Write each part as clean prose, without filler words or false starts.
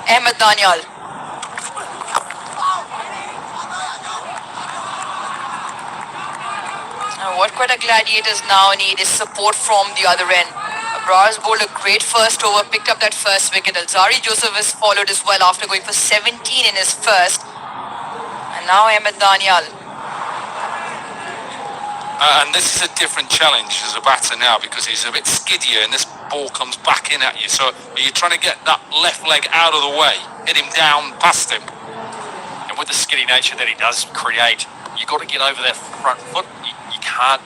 Ahmed Daniel. What Quetta Gladiators now need is support from the other end. Abrar's bowled a great first over, picked up that first wicket. Alzari Joseph has followed as well after going for 17 in his first. And now Ahmed Daniel. And this is a different challenge as a batter now because he's a bit skiddier and this ball comes back in at you. So are you trying to get that left leg out of the way, hit him down past him? And with the skiddy nature that he does create, you've got to get over that front foot. You can't,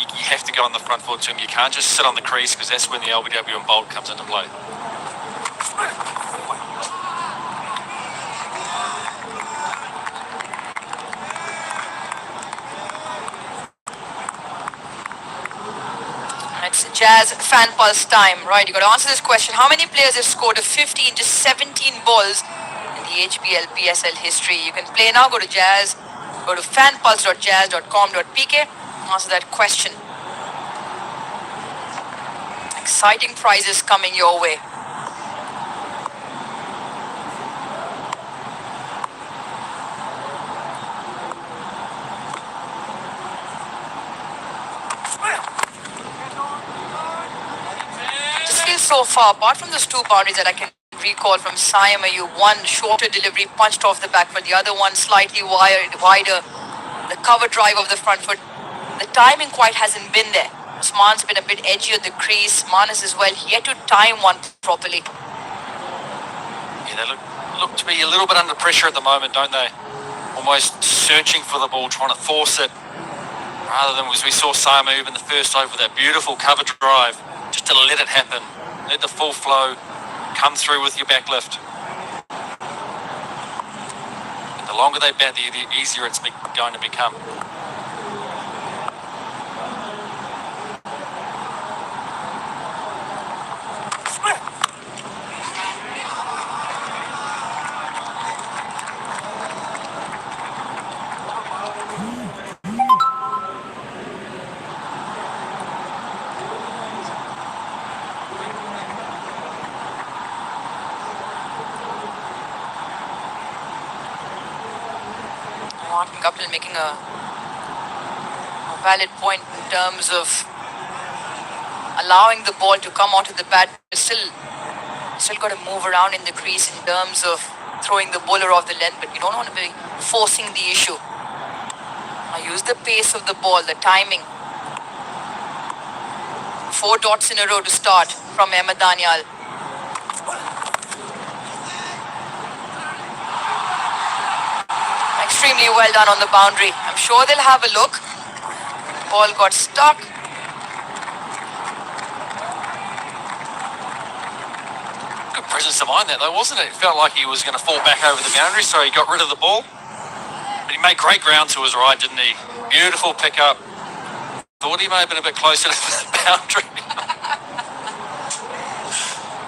you have to go on the front foot to him. You can't just sit on the crease because that's when the LBW and bolt comes into play. It's Jazz fan pulse time. Right, you got to answer this question. How many players have scored a 50 in just 17 balls in the HBL PSL history? You can play now. Go to Jazz. Go to fanpulse.jazz.com.pk. Answer that question. Exciting prizes coming your way. So far, apart from those two boundaries that I can recall from Siamayu, one shorter delivery punched off the back foot, the other one slightly wider, the cover drive of the front foot. The timing quite hasn't been there. Usman's been a bit edgy at the crease. Manas as well, yet to time one properly. Yeah, they look to be a little bit under pressure at the moment, don't they? Almost searching for the ball, trying to force it, rather than as we saw Siamayu in the first over, that beautiful cover drive, just to let it happen. Let the full flow come through with your backlift. The longer they bat, the easier it's going to become. Kapil making a valid point in terms of allowing the ball to come onto the bat. Still got to move around in the crease in terms of throwing the bowler off the length, but you don't want to be forcing the issue. Now use the pace of the ball, the timing. 4 dots in a row to start from Ahmed Daniel. Extremely well done on the boundary. I'm sure they'll have a look. Ball got stuck. Good presence of mind there though, wasn't it? It felt like he was going to fall back over the boundary, so he got rid of the ball. But he made great ground to his right, didn't he? Beautiful pickup. Thought he may have been a bit closer to the boundary.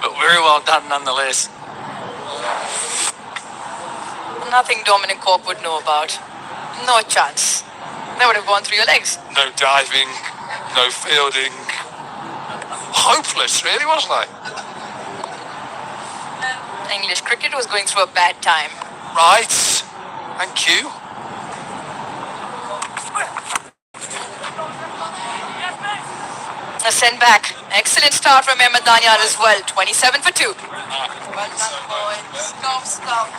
But very well done nonetheless. Nothing Dominic Corp would know about. No chance. That would have gone through your legs. No diving, no fielding. Hopeless, really, wasn't I? English cricket was going through a bad time. Right. Thank you. A send back. Excellent start from Ahmed Daniel as well. 27 for 2. Well done, boys. Stop.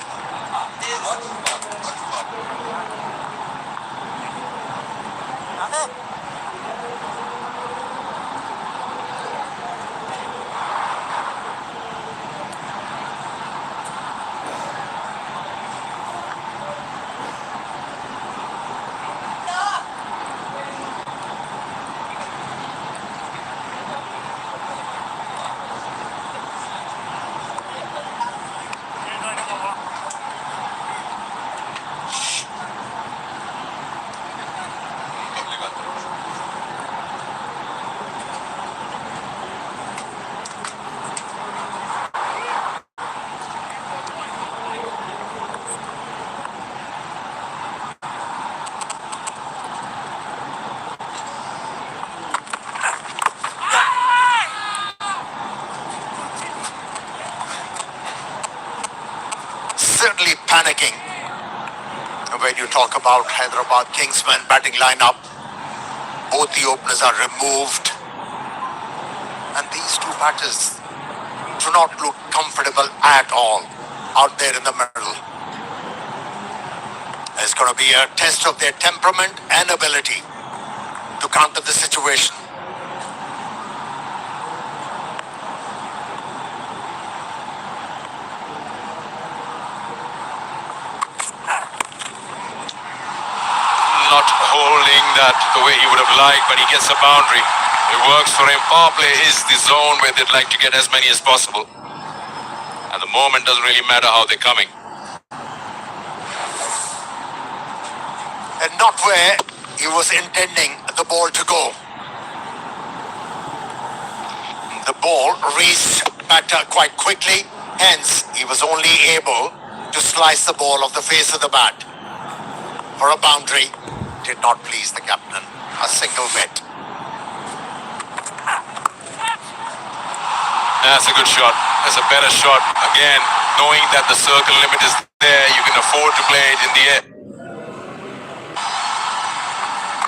talk about Hyderabad Kingsmen batting lineup. Both the openers are removed. And these two batters do not look comfortable at all out there in the middle. It's going to be a test of their temperament and ability to counter the situation. Not holding that the way he would have liked, but he gets a boundary. It works for him. Powerplay is the zone where they'd like to get as many as possible. And the moment doesn't really matter how they're coming. And not where he was intending the ball to go. The ball reached batter quite quickly, hence he was only able to slice the ball off the face of the bat. For a boundary, did not please the captain a single bit. That's a good shot. That's a better shot. Again, knowing that the circle limit is there, you can afford to play it in the air.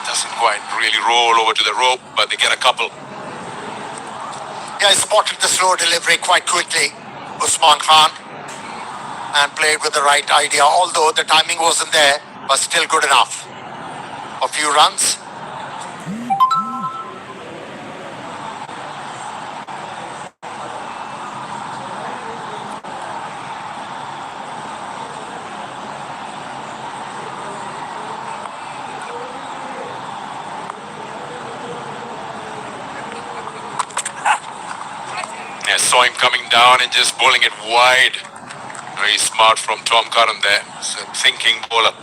Doesn't quite really roll over to the rope, but they get a couple. Yeah, he spotted the slow delivery quite quickly, Usman Khan, and played with the right idea, although the timing wasn't there, but still good enough. A few runs. I saw him coming down and just bowling it wide. Very smart from Tom Curran there. It's a thinking bowler.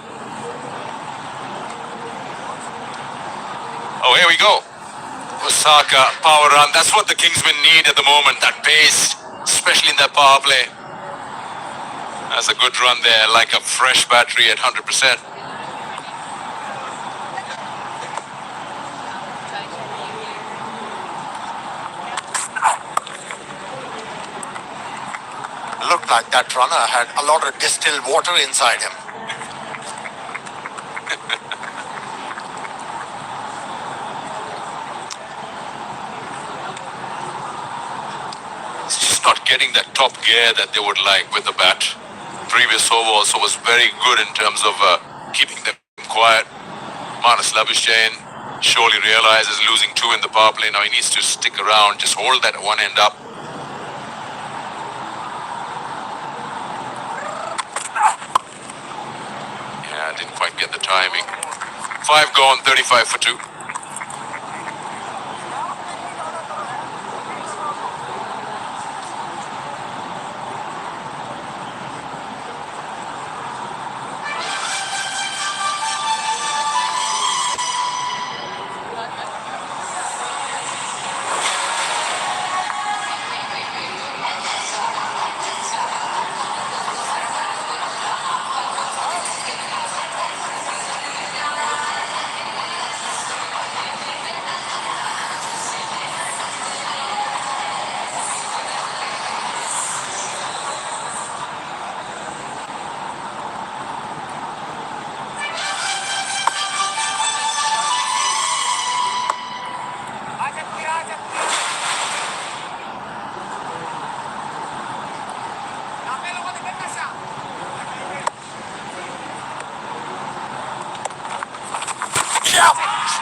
Oh, here we go. Osaka, power run. That's what the Kingsmen need at the moment, that pace, especially in that power play. That's a good run there, like a fresh battery at 100%. Looked like that runner had a lot of distilled water inside him. It's just not getting that top gear that they would like with the bat. Previous over also was very good in terms of keeping them quiet. Manas Labuschagne surely realizes losing 2 in the power play. Now he needs to stick around, just hold that one end up. Yeah, didn't quite get the timing. 5 gone, 35 for 2.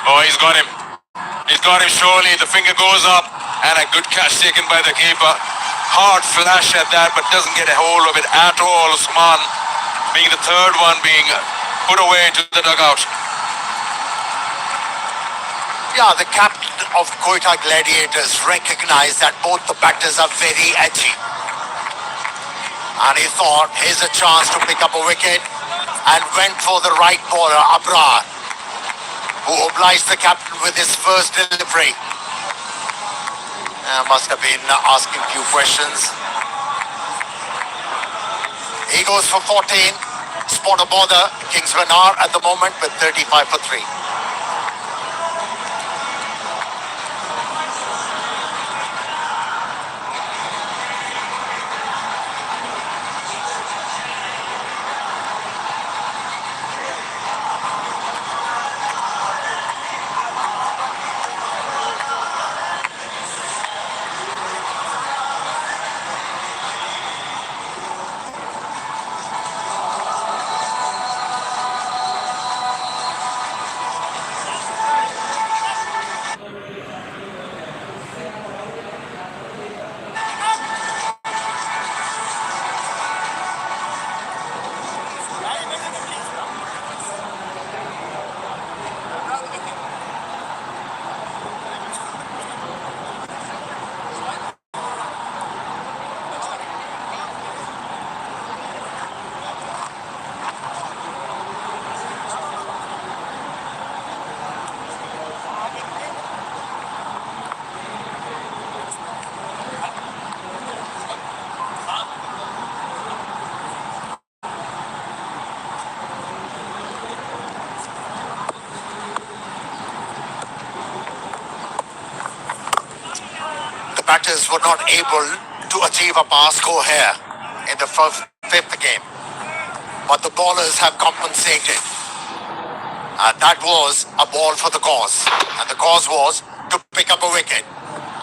Oh, he's got him. He's got him surely. The finger goes up and a good catch taken by the keeper. Hard flash at that, but doesn't get a hold of it at all. Usman being the third one being put away to the dugout. Yeah, the captain of Quetta Gladiators recognized that both the batters are very edgy. And he thought, here's a chance to pick up a wicket, and went for the right bowler, Abrar, who obliged the captain with his first delivery. Must have been asking a few questions. He goes for 14. Spot a bother. Kingsmen are at the moment with 35 for 3. batters were not able to achieve a power score here in the fifth game. But the bowlers have compensated. And that was a ball for the cause. And the cause was to pick up a wicket.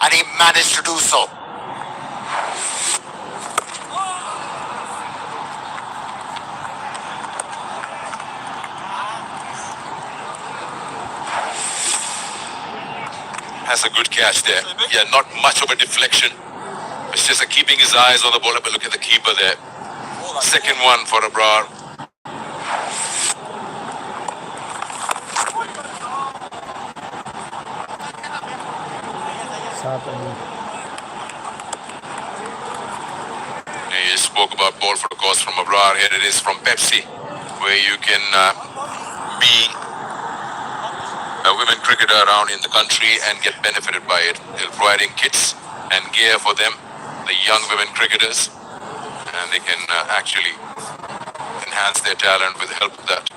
And he managed to do so. Has a good catch there. Yeah, not much of a deflection. It's just keeping his eyes on the bowler, but look at the keeper there. Second one for Abrar. You spoke about ball for the cause from Abrar. Here it is from Pepsi, where you can be a women cricketer around in the country and get benefited by it. They're providing kits and gear for them, the young women cricketers, and they can actually enhance their talent with the help of that.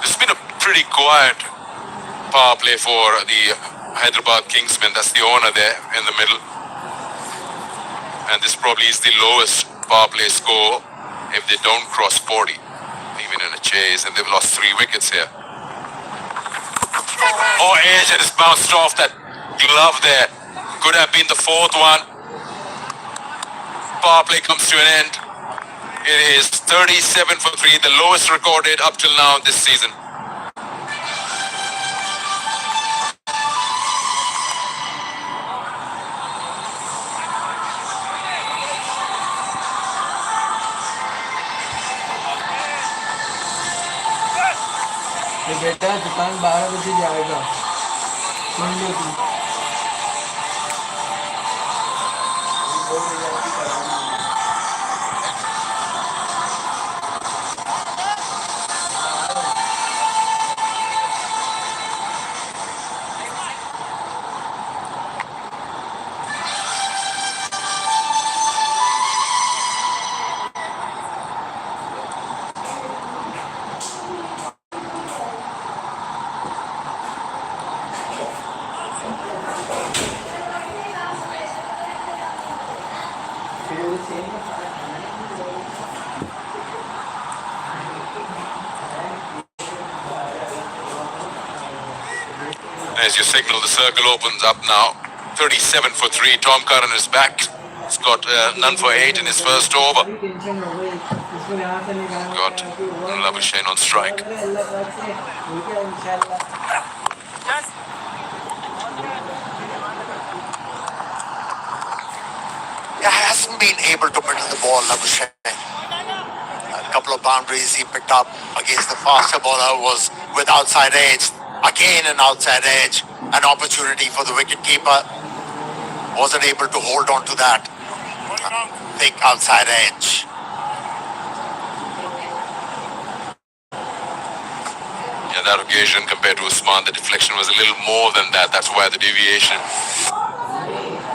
It's been a pretty quiet power play for the Hyderabad Kingsmen. That's the owner there in the middle. And this probably is the lowest power play score if they don't cross 40, even in a chase, and they've lost 3 wickets here. Oh, edge, and it's bounced off that glove there. Could have been the 4th one. Power play comes to an end. It is 37 for 3, the lowest recorded up till now this season. बेटा दुकान 12 बजे जाएगा सुन लो तुम As you signal, the circle opens up now. 37 for 3. Tom Curran is back. He's got none for 8 in his first over. Got Labuschagne on strike. He hasn't been able to middle the ball, Labuschagne. A couple of boundaries he picked up against the faster bowler was with outside edge. Again an outside edge, an opportunity for the wicketkeeper. Wasn't able to hold on to that thick outside edge. Yeah, that occasion compared to Usman, the deflection was a little more than that. That's why the deviation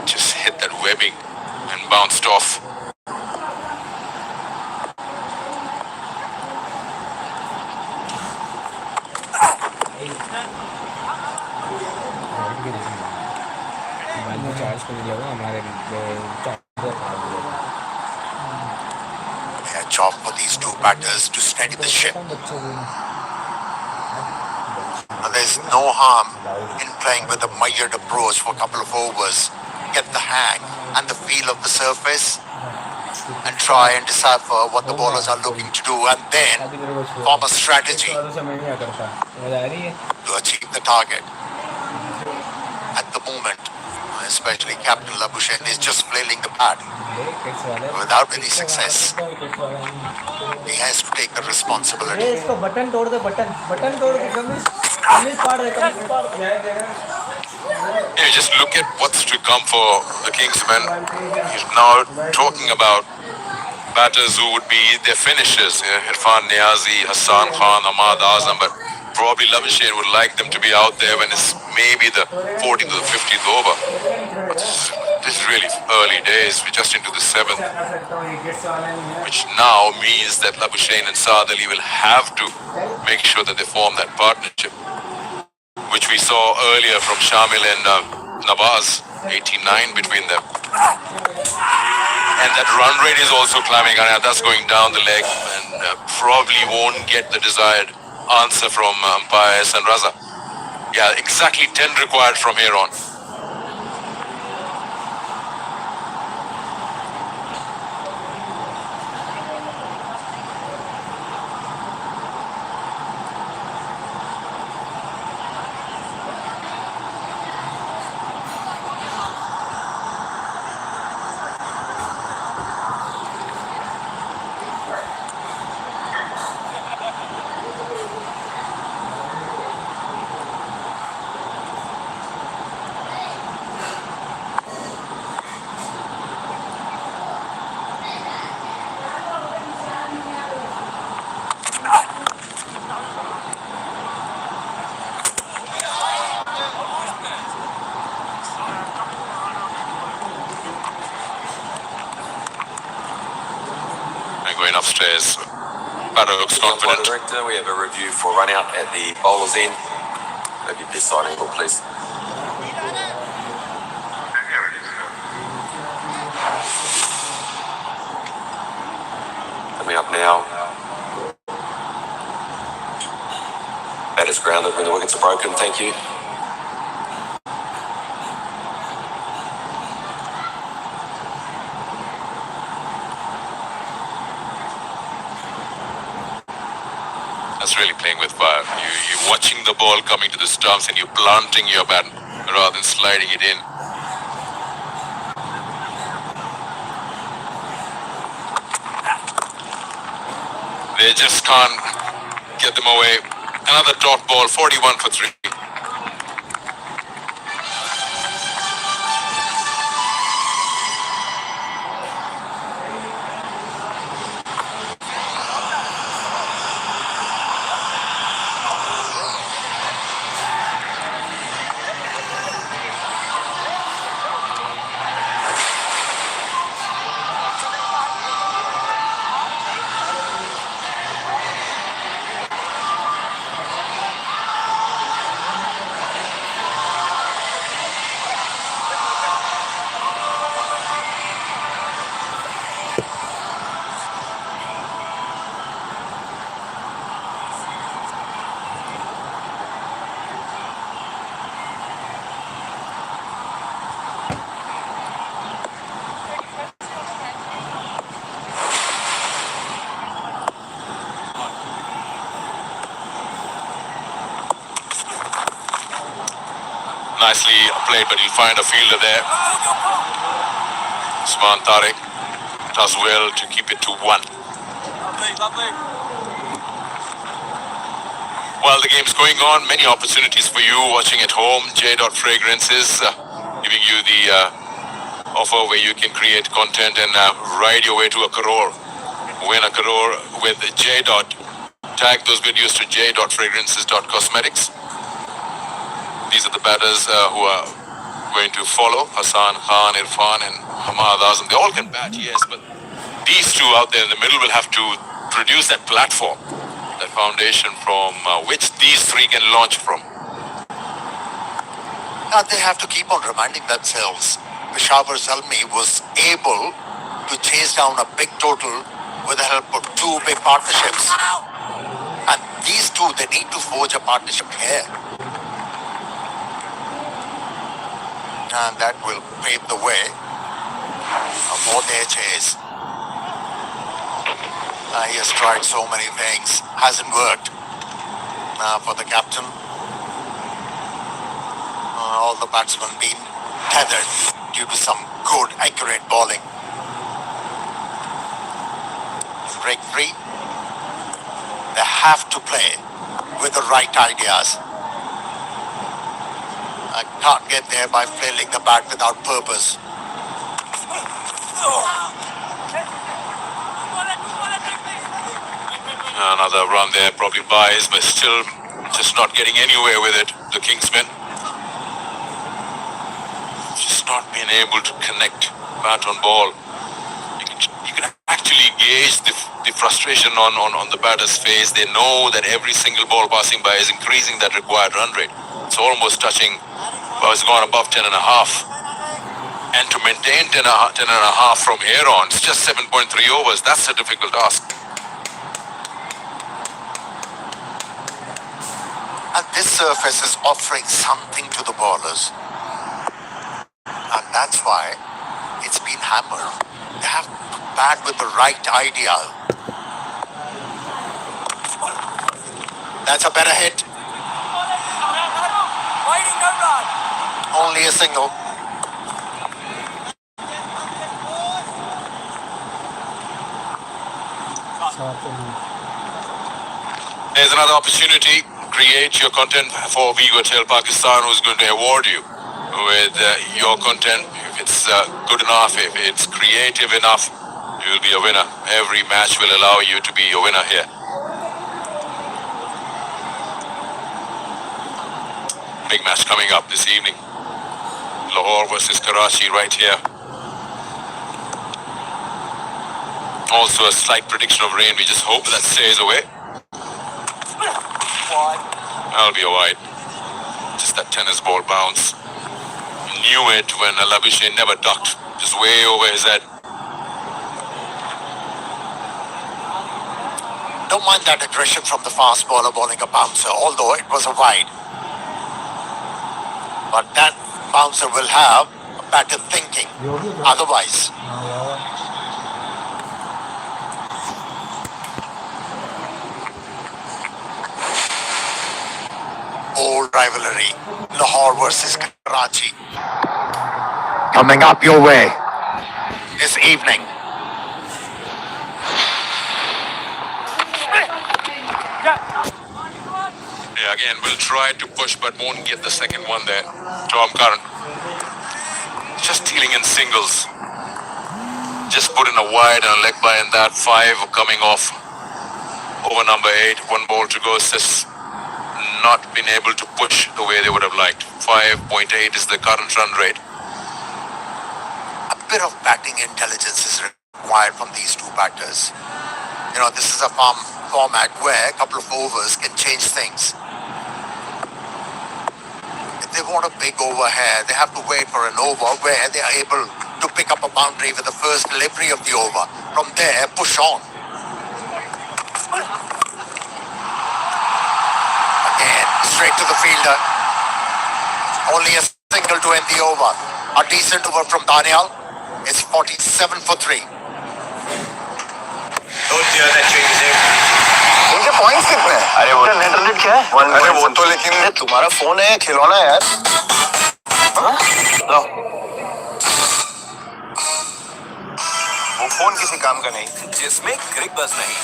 just hit that webbing and bounced off. A job for these two batters to steady the ship. And there's no harm in playing with a measured approach for a couple of overs. Get the hang and the feel of the surface and try and decipher what the bowlers are looking to do, and then form a strategy to achieve the target. At the moment, especially Captain Labuschagne is just flailing the bat without any success. He has to take the responsibility. You just look at what's to come for the Kingsmen. He's now talking about batters who would be their finishers. Irfan Niazi, Hassan Khan, Ahmad Azam, but probably Labuschagne would like them to be out there when it's maybe the 40th or the 50th over. This is really really early days. We're just into the 7th, कर सकता हूँ wickets वाला नहीं है which now means that Labuschagne and Saad Ali will have to make sure that they form that partnership, which we saw earlier from Shamil and Nawaz, 89 between them. And that run rate is also climbing, and that's going down the leg, and probably won't get the desired answer from umpire and Raza. Yeah, exactly 10 required from here on. Going upstairs. Batter looks confident. Director, we have a review for run out at the bowler's end. Maybe this side angle, please. Coming up now. Batter's grounded when the wickets are broken. Thank you. That's really playing with fire. You're watching the ball coming to the stumps and you're planting your bat rather than sliding it in. They just can't get them away. Another dot ball, 41 for 3. Nicely played, but he'll find a fielder there. Usman Tariq does well to keep it to 1. While the game's going on, many opportunities for you watching at home. J. Fragrances giving you the offer where you can create content and ride your way to a crore. Win a crore with J. Tag those videos to j.fragrances.cosmetics. These are the batters who are going to follow. Hassan Khan, Irfan and Hamad Azam. They all can bat, yes, but these two out there in the middle will have to produce that platform, that foundation from which these three can launch from. Now they have to keep on reminding themselves. Peshawar Zalmi was able to chase down a big total with the help of 2 big partnerships. And these two, they need to forge a partnership here. And that will pave the way for their chase. He has tried so many things, hasn't worked. For the captain, all the batsmen been tethered due to some good, accurate bowling. Break free. They have to play with the right ideas. I can't get there by flailing the bat without purpose. Another run there, probably buys, but still just not getting anywhere with it, the Kingsmen. Just not been able to connect bat on ball. You can actually gauge the frustration on the batter's face. They know that every single ball passing by is increasing that required run rate. It's almost touching, well, it's gone above 10 and a half. And to maintain 10 and a half from here on, it's just 7.3 overs. That's a difficult task. And this surface is offering something to the bowlers. And that's why it's been hammered. They have to bat with the right idea. That's a better hit. Only a single. There's another opportunity. Create your content for We Go Tell Pakistan, who's going to award you with your content. If it's good enough, if it's creative enough, you'll be a winner. Every match will allow you to be a winner here. Big match coming up this evening. Lahore versus Karachi right here. Also a slight prediction of rain. We just hope that stays away. That'll be a wide. Just that tennis ball bounce. Knew it when Labuschagne never ducked. Just way over his head. Don't mind that aggression from the fast bowler bowling a bouncer, although it was a wide. But that bouncer will have better thinking. Otherwise, old rivalry, Lahore versus Karachi, coming up your way this evening. Yeah, again, will try to push but won't get the second one there. Tom Curran. Just dealing in singles. Just put in a wide and a leg by, and that 5 coming off over number 8. 1 ball to go. Just not been able to push the way they would have liked. 5.8 is the current run rate. A bit of batting intelligence is required from these two batters. You know, this is a format where a couple of overs can change things. If they want a big over here, they have to wait for an over where they are able to pick up a boundary with the first delivery of the over. From there, push on. Again, straight to the fielder. Only a single to end the over. A decent over from Daniel. It's 47 for 3. इनके points कितने हैं? अरे वो internet क्या है? अरे वो तो लेकिन तुम्हारा फोन है खिलौना यार. हाँ? लो. वो फोन किसी काम का नहीं. जिसमें क्रिक बस नहीं.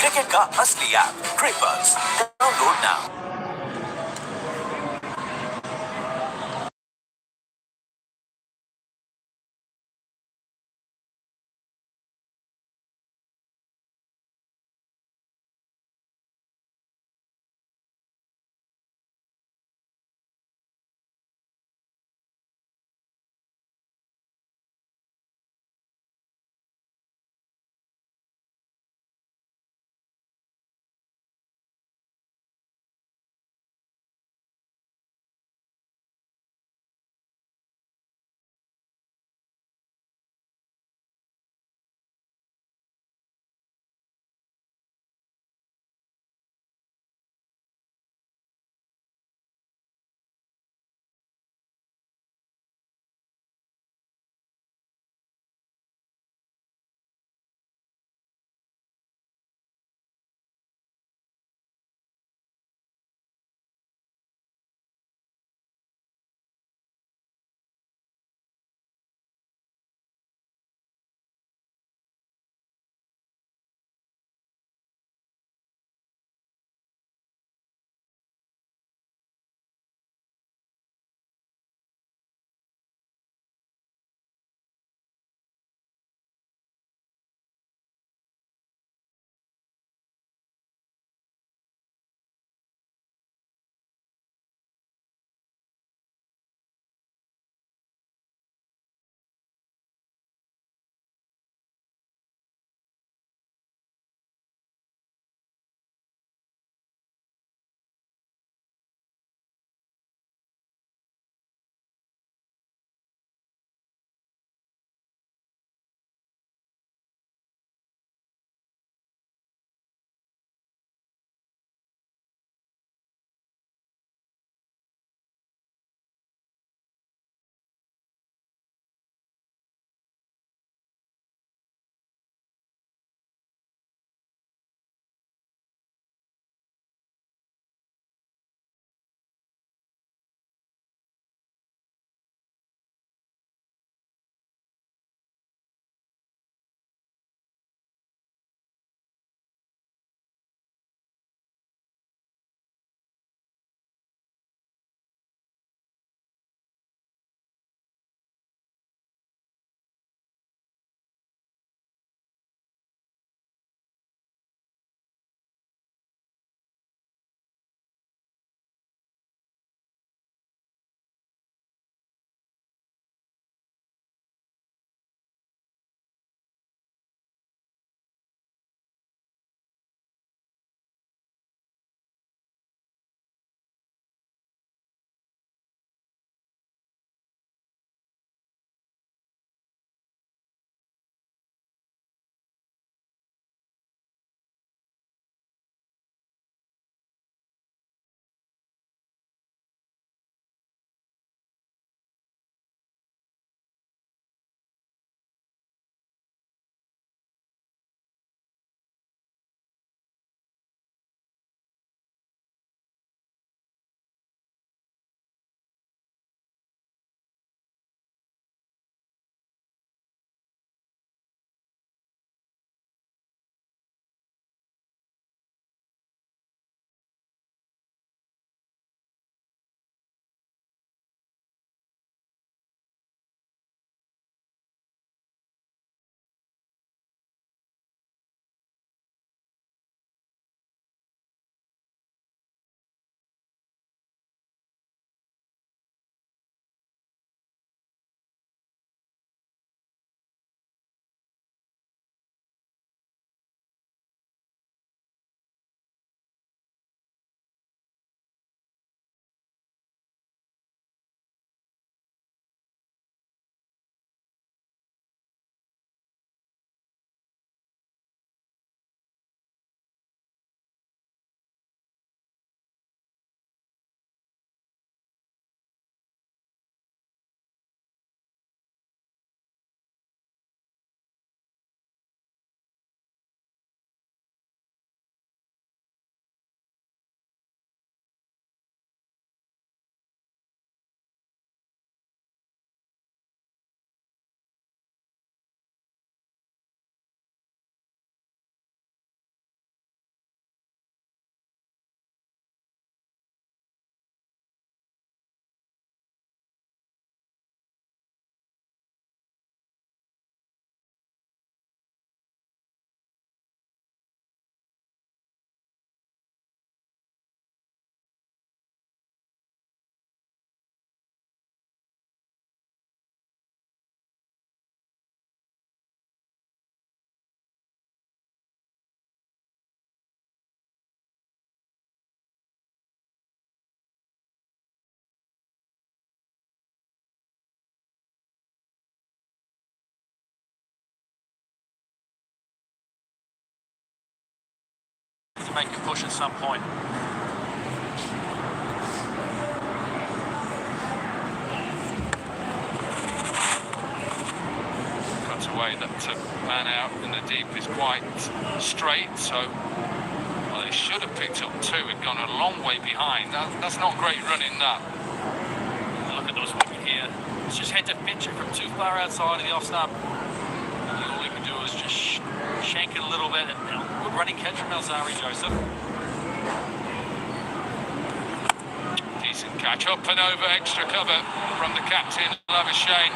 क्रिकेट का असली ऐप क्रिक बस download now. to make a push at some point. Cuts away. That man out in the deep is quite straight, so well, they should have picked up two. We've gone a long way behind. That's not great running, that. Look at those wicket here. It's just had to pinch it from too far outside of the off stump. And all he can do is just shank it a little bit, and good running catch from Alzari Joseph. Decent catch, up and over, extra cover from the captain, Labuschagne.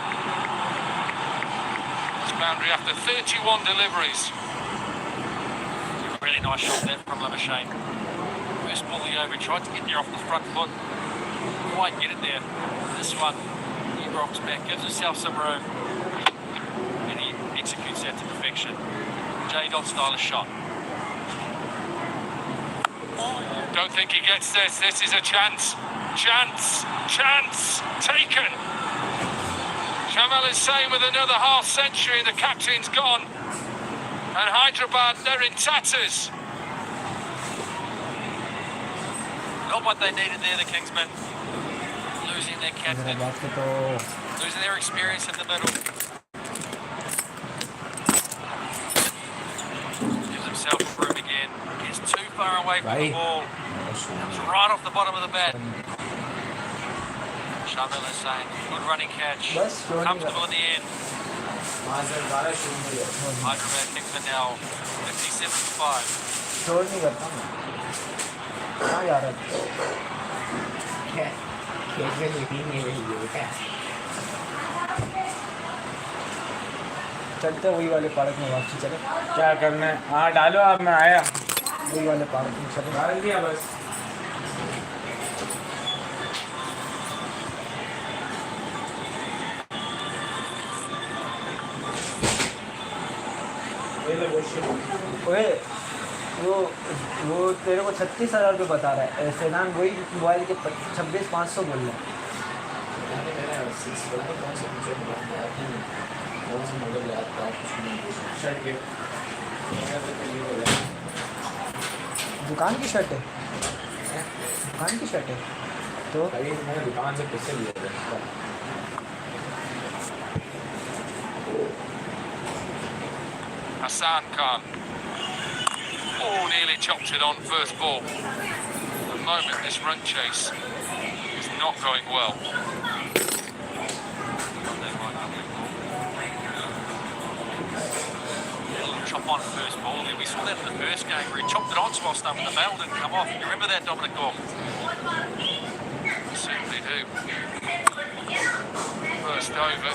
It's boundary after 31 deliveries. Really nice shot there from Labuschagne. First ball the over, tried to get there off the front foot. Didn't quite get it there. This one, he rocks back, gives himself some room, and he executes that to perfection. J-Dot stylish shot. Don't think he gets this. This is a chance. Chance. Chance. Taken. Shamel is saying with another half century, the captain's gone. And Hyderabad, they're in tatters. Not what they needed there, the Kingsmen. Losing their captain. Losing their experience in the middle. Gives himself room again. He's too far away from the ball. Comes right off the bottom of the bat. Shamil is saying, good running catch. Comfortable in the end. Hyderabad Kingsmen now 57-5. छोड़ नहीं करता मैं कहाँ जा रहा था खेत में मीटिंग नहीं रही है क्या चलते वही वाले पार्क में वापसी चले क्या करना है हाँ डालो आप मैं आया वही वाले पार्क में चले डाल दिया बस ओए वो तेरे को 36,000 रुपये बता रहा है सेदान वही मोबाइल के 26,500 बोल रहा है दुकान की शर्ट है दुकान की शर्ट है तो मैंने दुकान से पैसे लिए थे Hassan Khan. Oh, nearly chopped it on first ball. At the moment, this run chase is not going well. Chop on first ball there. We saw that in the first game where he chopped it on while stumping the bail didn't come off. You remember that, Dominic Gork? Certainly do. First over,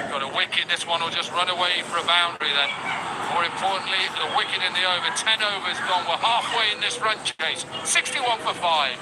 got a wicket. This one will just run away for a boundary then. More importantly, the wicket in the over. 10 overs gone. We're halfway in this run chase. 61 for 5.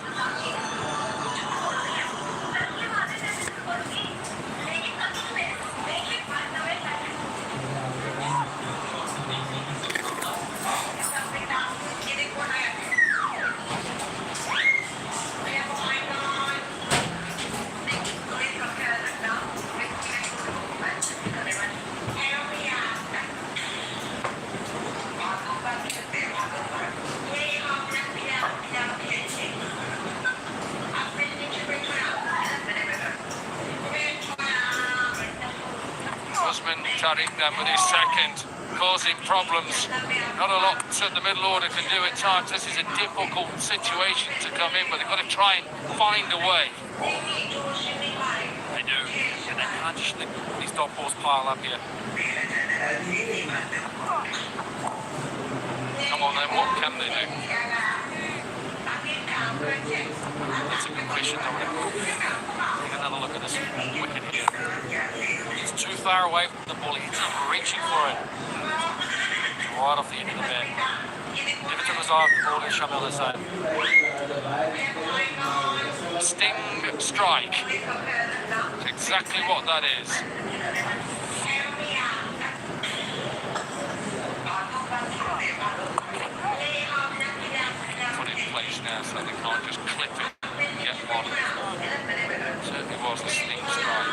Tariq then with his second, causing problems. Not a lot that the middle order can do at times. This is a difficult situation to come in, but they've got to try and find a way. They do, and they can't just let these dot balls pile up here. Come on then, what can they do? That's a good question, Dominic. Take another look at this wicket here. He's too far away from the ball. He's reaching for it. Right off the end of the bat. Give it to Mazar, the ball is Shamil Hussain. Sting strike. That's exactly what that is. Put in place now so they can't just clip it and get one. Certainly was a sting strike.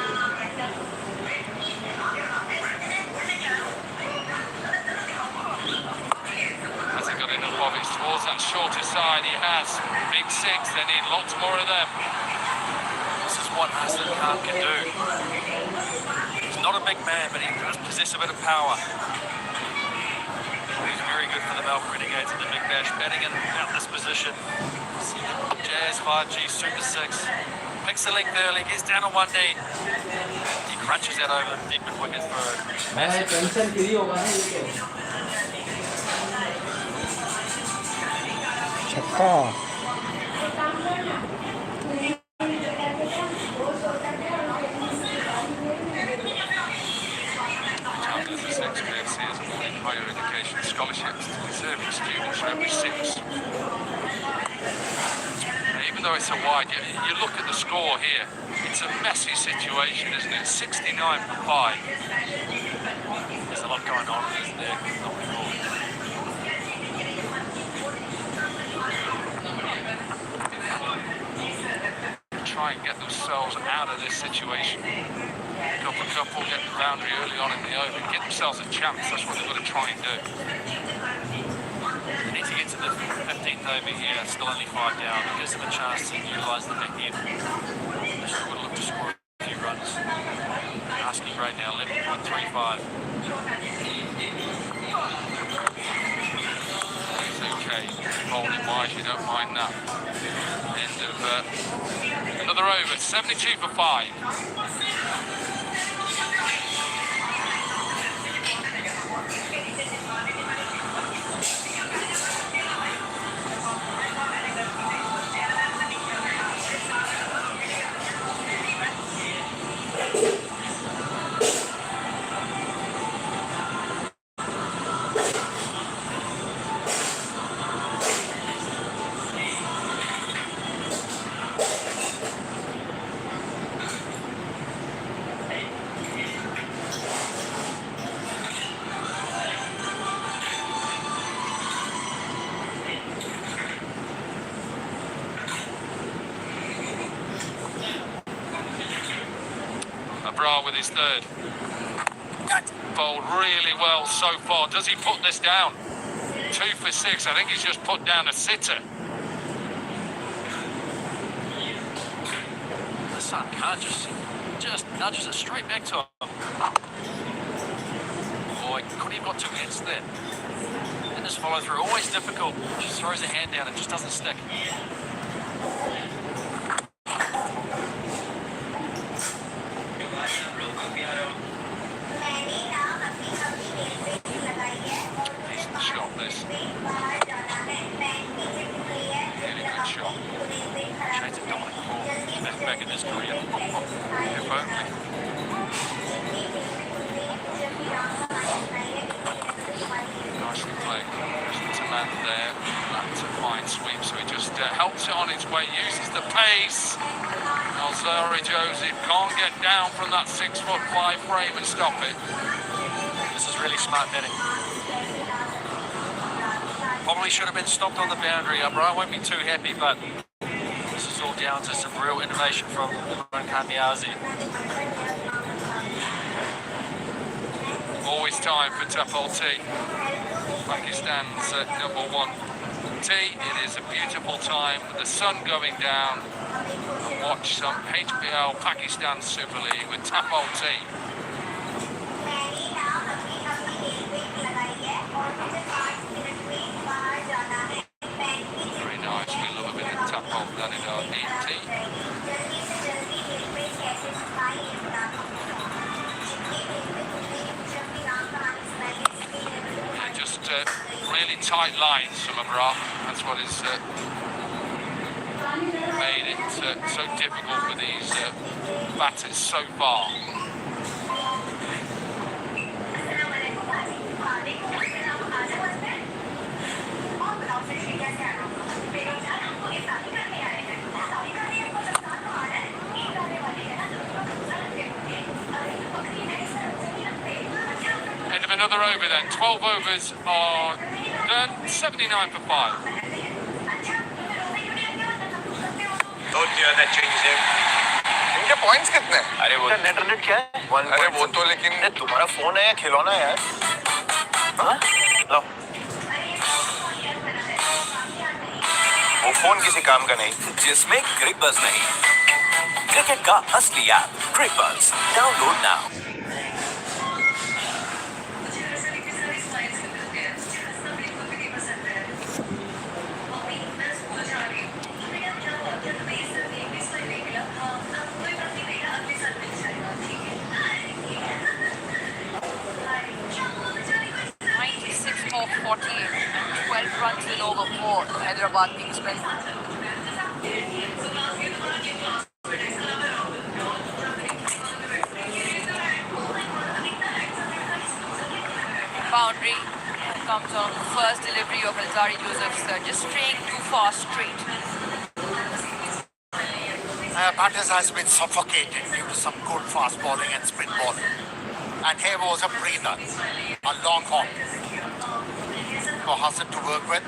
Has he got enough of it towards that shorter side. He has. Big six. They need lots more of them. This is what Hassan Khan can do. He's not a big man, but he does possess a bit of power. He's very good for the Melbourne Renegades in the Big Bash, batting in out this position. Jazz 5G Super 6. Picks the length early, gets down on one knee. He crunches that over the deep mid wicket for a massive. Tension free होगा ना ये तो छक्का Higher education scholarships to deserving students for every six. Even though it's a wide, you look at the score here, it's a messy situation, isn't it? 69 for 5. There's a lot going on, isn't there? Not before. Try and get themselves out of this situation. Couple get the boundary early on in the over, get themselves a chance. That's what they've got to try and do. They need to get to the 15th over here, still only 5 down. It gives them a chance to utilise the back end. They still got to look to score a few runs. Asking rate now 11.35. It's okay. Bowling wise, you don't mind that. End of another over, 72 for 5. With his third. Bowled really well so far. Does he put this down? 2 for 6. I think he's just put down a sitter. The Sun can't just nudges it straight back to him. Boy, could he have got 2 hits there? And this follow through, always difficult. Just throws a hand down and just doesn't stick. Back in his career. If only. Nicely played. To land there. That's a fine sweep, so he just helps it on its way, uses the pace. Alzari Joseph can't get down from that 6'5" frame and stop it. This is really smart batting. Probably should have been stopped on the boundary. Brian won't be too happy, but this is all down to some real innovation from Kamiazi. Always time for Tapal T. Pakistan's #1 T. It is a beautiful time with the sun going down. And watch some HPL Pakistan Super League with Tapal T. Very nice. We love a bit of Tapal done in our DT. Just really tight lines from McGrath. That's what has made it so difficult for these batters so far. End of another over then. 12 overs are done. 79 for 5. Don't hear that changes him. इनके points कितने? अरे वो net run क्या है? अरे वो तो लेकिन तुम्हारा फोन है या खिलौना यार? हाँ? लो। फोन किसी काम का नहीं जिसमें क्रिक बस नहीं। क्रिकेट का असली ऐप क्रिक बस download now. For 48 and 12 runs in over 4. Hyderabad Kingsmen. Boundary comes on the first delivery of Alzari Joseph's just straying too far straight. Batters has been suffocated due to some good fast bowling and spin bowling. And here was a breather, a long hop for Hassan to work with.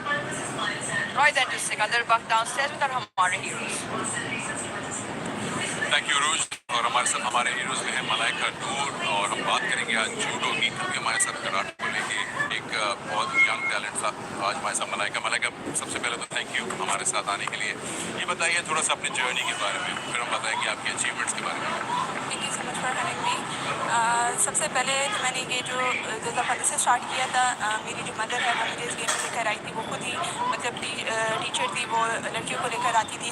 Right then to Sikandar Buck downstairs with our Hamare heroes. Thank you रूज। और हमारे साथ हमारे heroes में है मलाइका नूर, और हम बात करेंगे आज जूडो की, क्योंकि हमारे साथ कराटे को लेके एक बहुत यंग टैलेंट था आज हमारे साथ मलाइका। सबसे पहले तो थैंक यू हमारे साथ आने के लिए। ये बताइए थोड़ा सा अपनी जर्नी के बारे में, फिर हम बताएंगे आपके अचीवमेंट्स के बारे में। Thank you so much for having me. सबसे पहले तो मैंने ये जो 2015 से स्टार्ट किया था, मेरी जो मदर है वो मुझे इस गेम में लेकर आई थी। वो खुद ही मतलब टीचर थी, वो लड़कियों को लेकर आती थी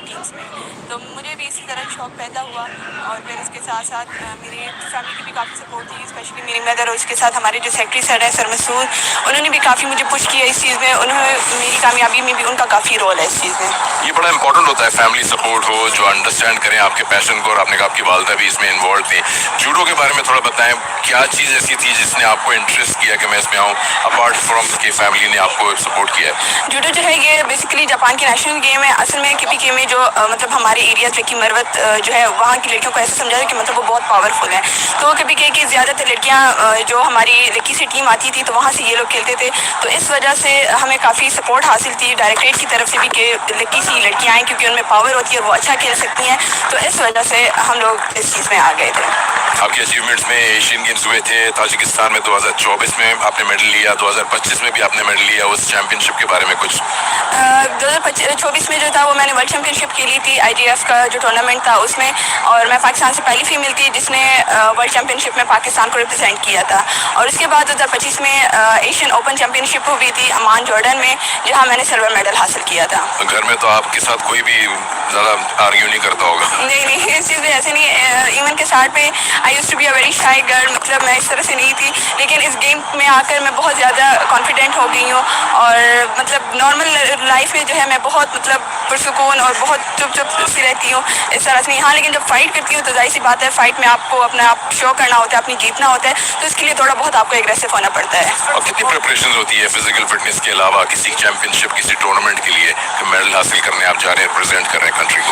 टीम्स में, तो मुझे भी इसी तरह शौक़ पैदा हुआ। और फिर इसके साथ साथ मेरी फैमिली की भी काफ़ी सपोर्ट थी, स्पेशली मेरी मदर, और उसके साथ हमारे जो सेक्रेटरी सर हैं सर मसूद, उन्होंने भी काफ़ी मुझे पुश किया इस चीज़ में। उन्होंने मेरी कामयाबी में भी उनका काफ़ी रोल है इस चीज़ में। ये बड़ा इंपॉर्टेंट होता है फैमिली सपोर्ट हो, जो अंडरस्टैंड करें आपके पैशन को, और आपने कहा आपकी वालदा भी इसमें इन्वॉल्व थी। जूडो के बारे में थोड़ा बताएं, क्या चीज़ ऐसी थी जिसने आपको इंटरेस्ट किया कि मैं इसमें आऊँ, अपार्ट फ्रॉम कि फैमिली ने आपको सपोर्ट किया है? जूडो जो है ये बेसिकली जापान की नेशनल गेम है। असल में केपीके में जो मतलब हमारे एरिया से की मरवत जो है, वहाँ की लड़कियों को ऐसा समझा था कि मतलब वो बहुत पावरफुल है। तो केपीके की ज़्यादातर लड़कियाँ जो हमारी लड़की से टीम आती थी, तो वहाँ से ये लोग खेलते थे। तो इस वजह से हमें काफ़ी सपोर्ट हासिल थी डायरेक्टरेट की तरफ से भी कि लड़की सी लड़कियाँ आएँ, क्योंकि उनमें पावर होती है और वो अच्छा खेल सकती हैं। तो इस वजह से हम लोग इस चीज़ में आ गए थे। आपके अचीवमेंट्स में एशियन गेम्स हुए थे ताजिकिस्तान में 2024 में आपने मेडल लिया, 2025 में भी आपने मेडल लिया। उस चैंपियनशिप के बारे में कुछ? 2024 में जो था वो मैंने वर्ल्ड चैंपियनशिप खेली थी, IGF का जो टूर्नामेंट था उसमें, और मैं पाकिस्तान से पहली फीमेल थी जिसने वर्ल्ड चैंपियनशिप में पाकिस्तान को रिप्रेजेंट किया था। और उसके बाद 2025 में एशियन ओपन चैंपियनशिप हुई थी अमान जॉर्डन में, जहाँ मैंने सिल्वर मेडल हासिल किया था। घर में तो आपके साथ कोई भी ज़्यादा आर्ग्यू नहीं करता होगा? नहीं, इस चीज़ में ऐसे नहीं। इवन के स्टार्ट पे I used to be a very shy girl, मतलब मैं इस तरह से नहीं थी, लेकिन इस गेम में आकर मैं बहुत ज़्यादा कॉन्फिडेंट हो गई हूँ। और मतलब नॉर्मल लाइफ में जो है मैं बहुत मतलब पुरसुकून और बहुत चुप सी रहती हूँ, इस तरह से नहीं। हाँ, लेकिन जब फाइट करती हूँ तो जाहिर सी बात है, फाइट में आपको अपना आप शो करना होता है, अपनी जीतना होता है, तो इसके लिए थोड़ा बहुत आपको एग्रेसिव होना पड़ता है। और कितनी प्रिपरेशन होती है फिजिकल फिटनेस के अलावा किसी चैंपियनशिप, किसी टूर्नामेंट के लिए मेडल हासिल करने आप जा रहे हैं, रिप्रेजेंट कर रहे हैं कंट्री को?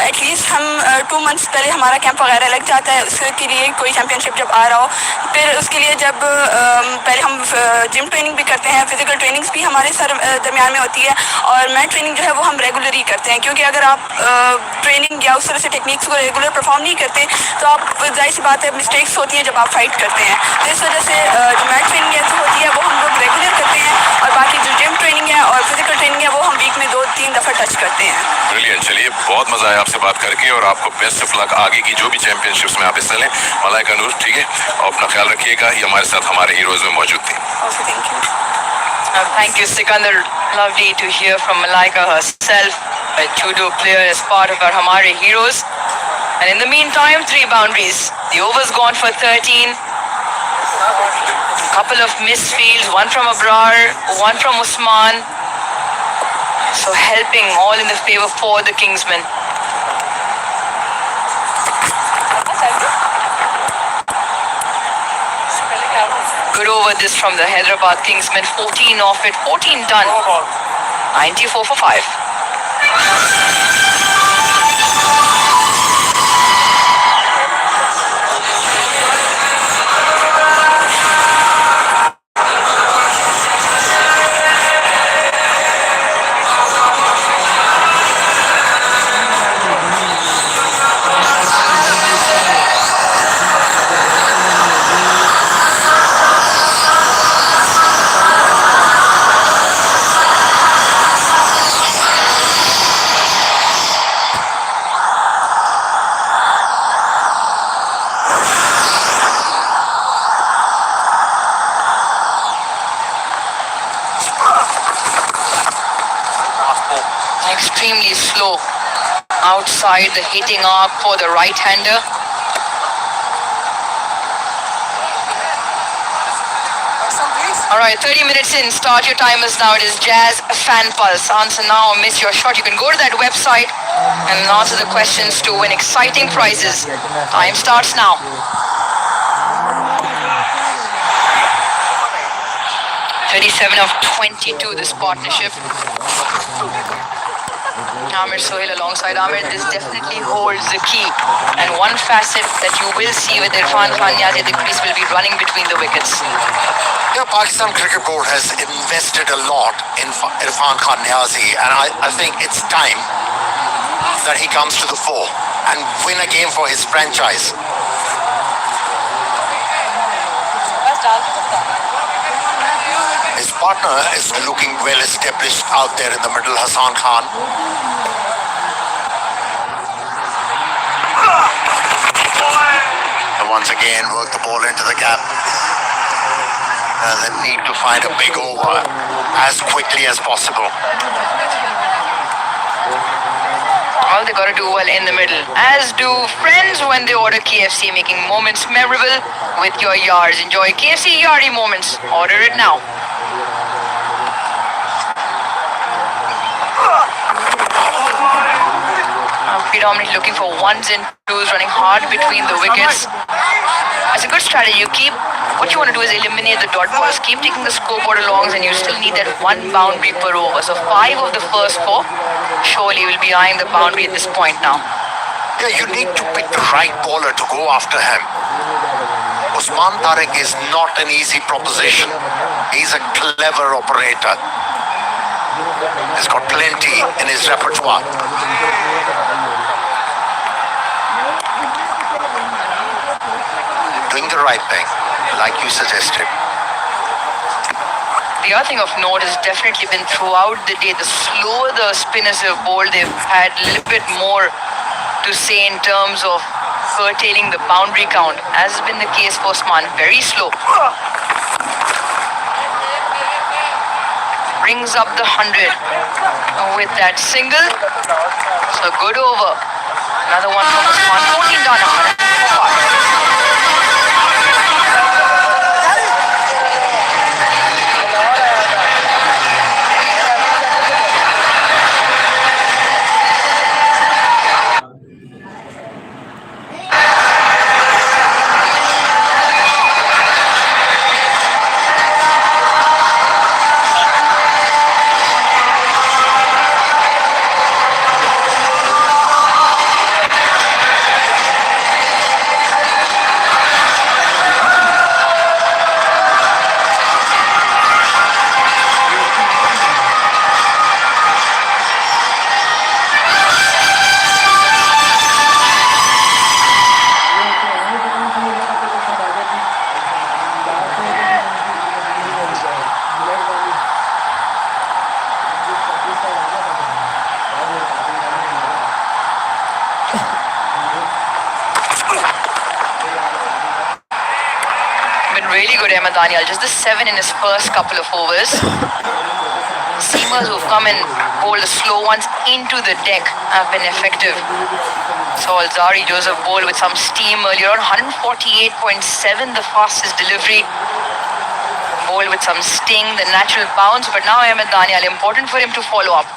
एटलीस्ट हम 2 मंथ्स पहले हमारा कैंप वगैरह लग जाता है उसके लिए, कोई चैंपियनशिप जब आ रहा हो। फिर उसके लिए जब पहले हम जिम ट्रेनिंग भी करते हैं, फिजिकल ट्रेनिंग्स भी हमारे सर दरमियान में होती है। और मैं ट्रेनिंग जो है वो हम रेगुलर ही करते हैं, क्योंकि अगर आप ट्रेनिंग या उस तरह से टेक्निक्स को रेगुलर परफॉर्म नहीं करते तो आप जाहिर सी बात है मिस्टेक्स होती है जब आप फाइट करते हैं। तो इस वजह से जो मैट ट्रेनिंग ऐसी होती है वो हम लोग रेगुलर करते हैं, और बाकी जो जिम ट्रेनिंग है और फिजिकल ट्रेनिंग है वो हम वीक में 2-3 दफ़ा टच करते हैं। ब्रिलियंट। चलिए, बहुत मजा आया आपसे बात करके, और आपको बेस्ट ऑफ लक आगे की जो भी चैंपियनशिप्स में आप हिस्सा लें। मलाइका नूर, ठीक है, और अपना ख्याल रखिएगा। ये हमारे साथ हमारे हीरोज में मौजूद थी। Thank you, Sikandar. Lovely to hear from Malaika herself, a judo player, as part of our Hamare heroes. And in the meantime, 3 boundaries. The over's gone for 13. Couple of missed fields, one from Abrar, one from Usman. So helping all in the favor for the Kingsmen. Good over this from the Hyderabad Kingsmen. 14 off it, 14 done. 94 for 5. Extremely slow outside the hitting arc for the right-hander. All right, 30 minutes in. Start your timers now. It is Jazz Fan Pulse. Answer now or miss your shot. You can go to that website and answer the questions to win exciting prizes. Time starts now. 37 of 22 this partnership. Amir Sohail alongside Amir. This definitely holds the key. And one facet that you will see with Irfan Khan Niazi at the crease will be running between the wickets. Yeah, Pakistan Cricket Board has invested a lot in Irfan Khan Niazi, and I think it's time that he comes to the fore and win a game for his franchise. His partner is looking well established out there in the middle, Hassan Khan. And once again, work the ball into the gap. They need to find a big over as quickly as possible. All they got to do well in the middle, as do friends when they order KFC, making moments memorable with your yards. Enjoy KFC Yardie moments. Order it now. Predominantly looking for ones and twos, running hard between the wickets. It's a good strategy. What you want to do is eliminate the dot balls. Keep taking the scoreboard alongs, and you still need that one boundary per over. So 5 of the first 4. Surely will be eyeing the boundary at this point now. Yeah, you need to pick the right bowler to go after him. Usman Tariq is not an easy proposition. He's a clever operator. He's got plenty in his repertoire. Doing the right thing, like you suggested. The other thing of note has definitely been throughout the day, the slower the spinners have bowled, they've had a little bit more to say in terms of curtailing the boundary count, as has been the case for Usman. Very slow. Brings up the 100 with that single. So good over. Another one from Usman. 14 done, 105. Really good, Ahmed Daniel. Just the 7 in his first couple of overs. Seamers who've come and bowled the slow ones into the deck have been effective. So Alzari Joseph bowled with some steam earlier on. 148.7, the fastest delivery. Bowled with some sting, the natural bounce. But now Ahmed Daniel, important for him to follow up.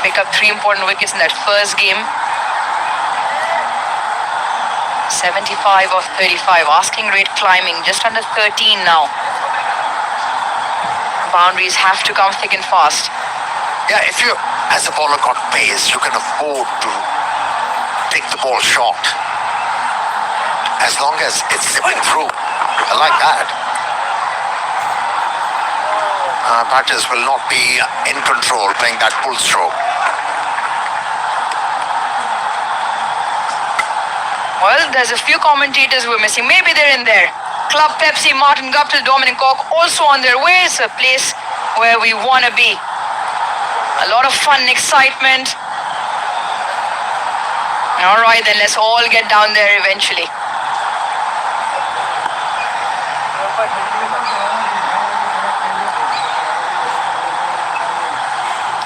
Pick up 3 important wickets in that first game. 75 of 35, asking rate climbing, just under 13 now. Boundaries have to come thick and fast. Yeah, if you, as a bowler, got pace, you can afford to take the ball short. As long as it's zipping through. I like that. Batters will not be in control playing that pull stroke. Well, there's a few commentators who are missing. Maybe they're in there. Club Pepsi, Martin Guptill, Dominic Cork also on their way. It's a place where we want to be. A lot of fun and excitement. All right, then let's all get down there eventually.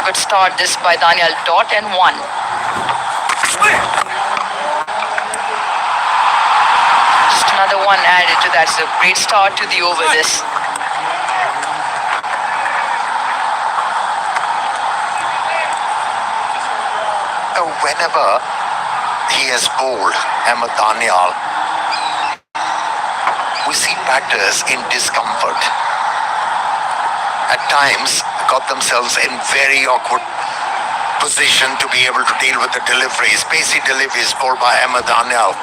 Good start this by Daniel. Dot and 1. Just another one added to that. It's a great start to the over this. Whenever he has bowled Ahmed Daniel, we see batters in discomfort. At times, got themselves in very awkward position to be able to deal with the deliveries, pacey deliveries bowled by Ahmed Daniel.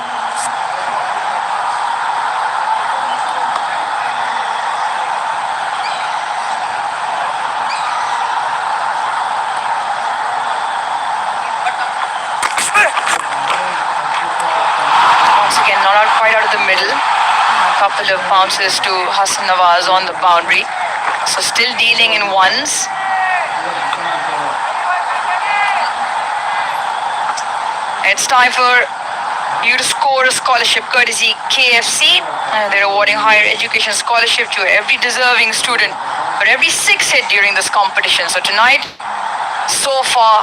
Once again, not out quite out of the middle. A couple of bounces to Hassan Nawaz on the boundary. So still dealing in ones. It's time for you to score a scholarship courtesy KFC. They're awarding higher education scholarship to every deserving student for every 6 hit during this competition. So tonight, so far,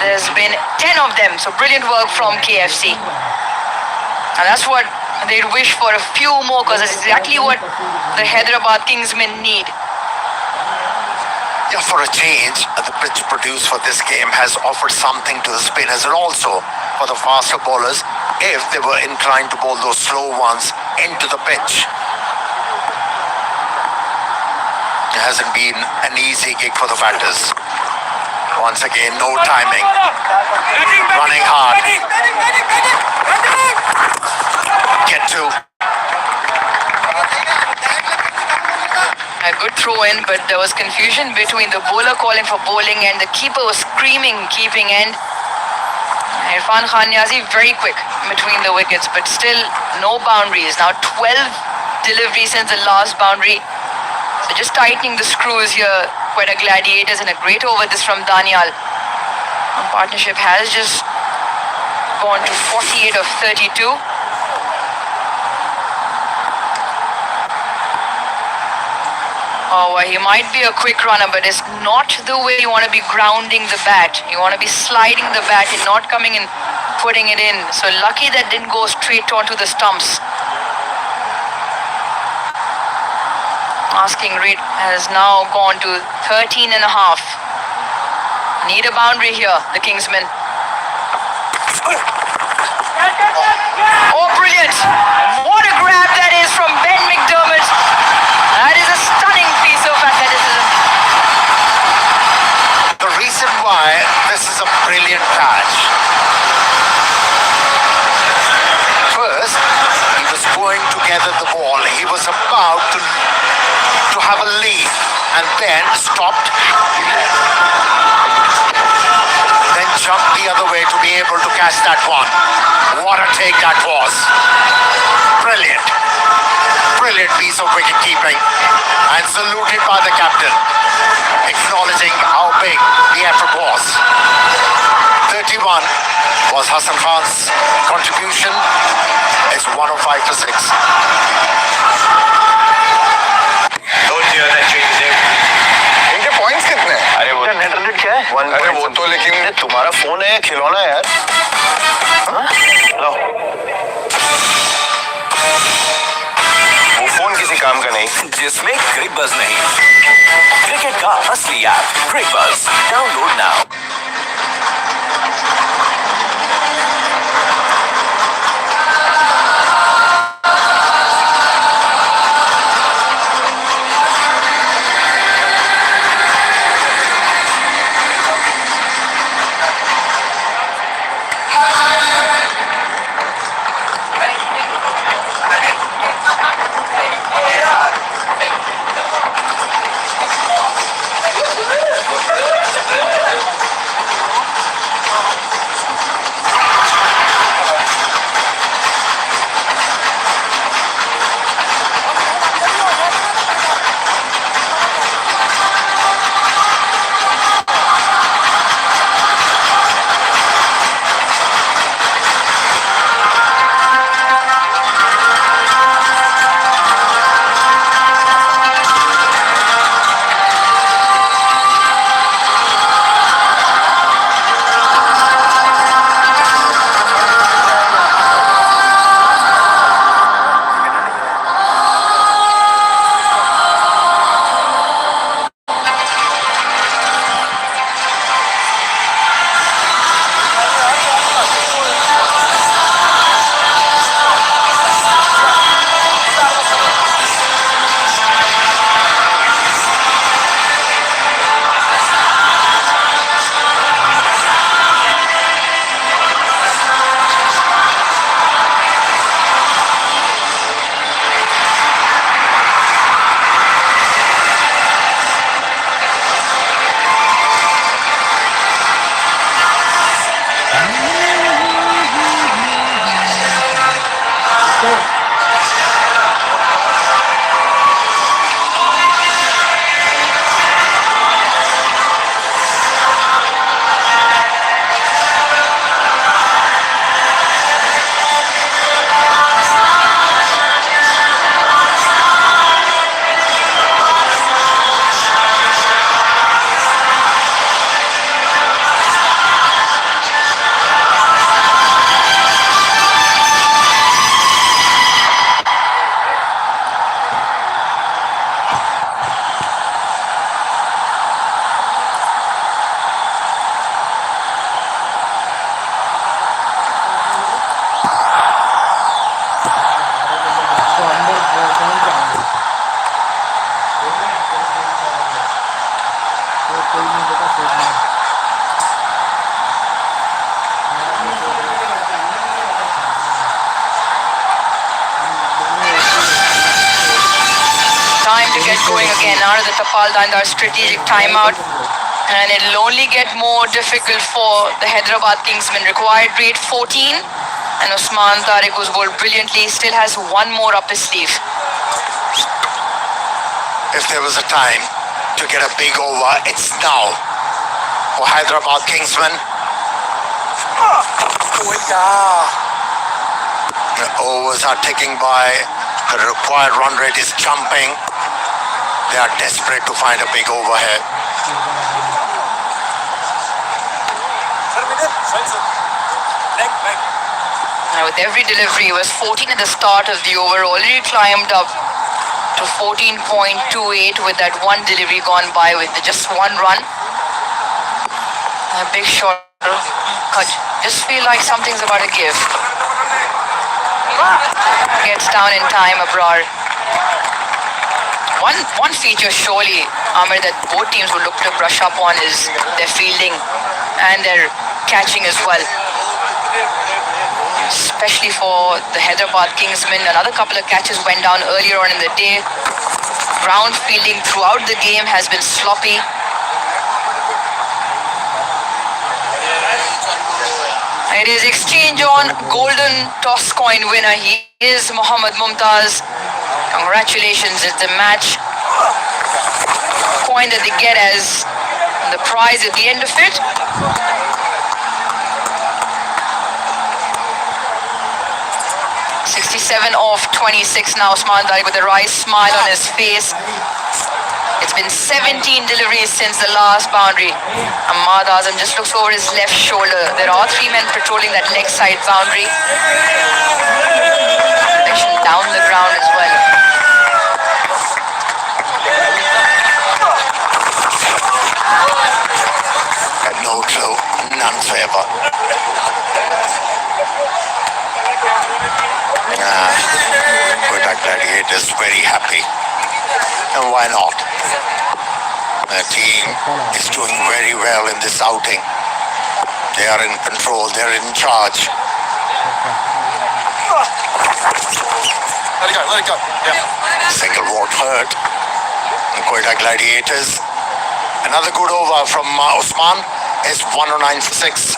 there's been 10 of them. So brilliant work from KFC. And that's what they'd wish for, a few more, because that's exactly what the Hyderabad Kingsmen need. Yeah, for a change, the pitch produced for this game has offered something to the spinners and also for the faster bowlers if they were inclined to bowl those slow ones into the pitch. It hasn't been an easy gig for the batters. Once again, no timing. Running hard. Get to. A good throw in, but there was confusion between the bowler calling for bowling and the keeper was screaming keeping end. Irfan Khan Niazi very quick between the wickets, but still no boundaries. Now 12 deliveries since the last boundary. So just tightening the screws here. Quetta Gladiators, and a great over this from Daniel. The partnership has just gone to 48 of 32. Oh, well, he might be a quick runner, but it's not the way you want to be grounding the bat. You want to be sliding the bat and not coming and putting it in. So lucky that didn't go straight onto the stumps. Asking rate has now gone to 13 and a half. Need a boundary here, the Kingsmen. Oh, brilliant! What a grab that is from Ben McDermott. That is a stunning piece of athleticism. The reason why this is a brilliant catch. First, he was going to gather the ball. He was about to have a lead and then stopped. Then jumped the other way to be able to catch that one. What a take that was. Brilliant. Brilliant piece of wicket keeping and saluted by the captain, acknowledging how big the effort was. 31 was Hassan Khan's contribution. It's 105 for 6. इनके points कितने हैं? अरे वो net run क्या है? अरे वो तो लेकिन तुम्हारा फोन है खिलौना यार. लो. वो फोन किसी काम का नहीं. जिसमें क्रिक बज नहीं. क्रिकेट का असली ऐप क्रिक बज download now. get going again out of the Tapal Dandar strategic timeout. And it'll only get more difficult for the Hyderabad Kingsmen. Required rate 14. And Usman Tariq, who's bowled brilliantly, still has one more up his sleeve. If there was a time to get a big over, it's now for Hyderabad Kingsmen. The overs are ticking by. The required run rate is jumping. They are desperate to find a big over here. Now with every delivery, he was 14 at the start of the over, already climbed up to 14.28 with that one delivery gone by with just one run. A big shot. Just feel like something's about to give. Gets down in time, Abrar. One feature surely, Amir, that both teams would look to brush up on is their fielding and their catching as well. Especially for the Hyderabad Kingsmen. Another couple of catches went down earlier on in the day. Ground fielding throughout the game has been sloppy. It is exchange on golden toss coin winner. He is Mohammad Mumtaz. Congratulations, it's the match coin that they get as the prize at the end of it. .67 off 26 now. Usman Tariq with a wry smile on his face. It's been 17 deliveries since the last boundary. Ahmad Azam just looks over his left shoulder. There are 3 men patrolling that leg side boundary. Protection down the ground as well. No clue, none whatsoever. Quetta Gladiators very happy. And why not? The team is doing very well in this outing. They are in control, they're in charge. Let it go. Yeah. Single ward hurt. The Quetta Gladiators. Another good over from Usman is 109 for 6.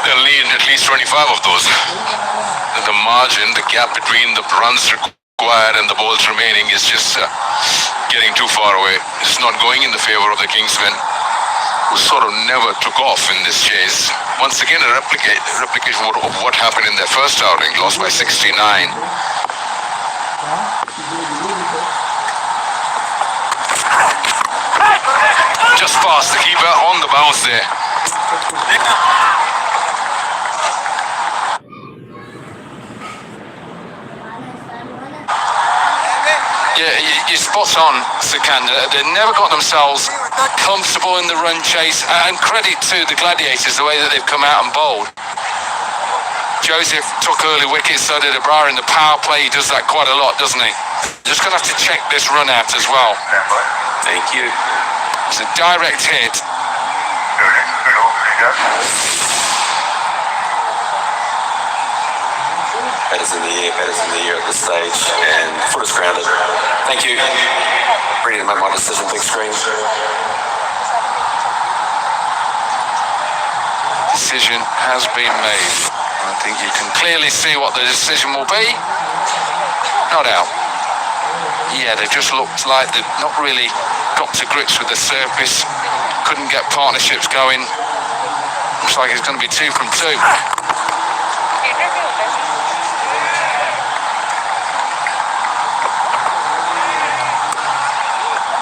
They'll need at least 25 of those. The margin, the gap between the runs required and the balls remaining is just getting too far away. It's not going in the favor of the Kingsmen, who sort of never took off in this chase. Once again, a replication of what happened in their first outing, lost by 69. Just past the keeper on the bounce there. Yeah, you're spot on, Sikandar. They never got themselves comfortable in the run chase, and credit to the Gladiators, the way that they've come out and bowled. Joseph took early wickets, so did Abrar in the power play. He does that quite a lot, doesn't he? Just going to have to check this run out as well. Thank you. It's a direct hit. Batters in the air at this stage, and foot is grounded. Thank you. Ready to make my decision, big screen. Decision has been made. I think you can clearly see what the decision will be. Not out. Yeah, they just looked like they'd not really got to grips with the surface. Couldn't get partnerships going. Looks like it's going to be 2 from 2.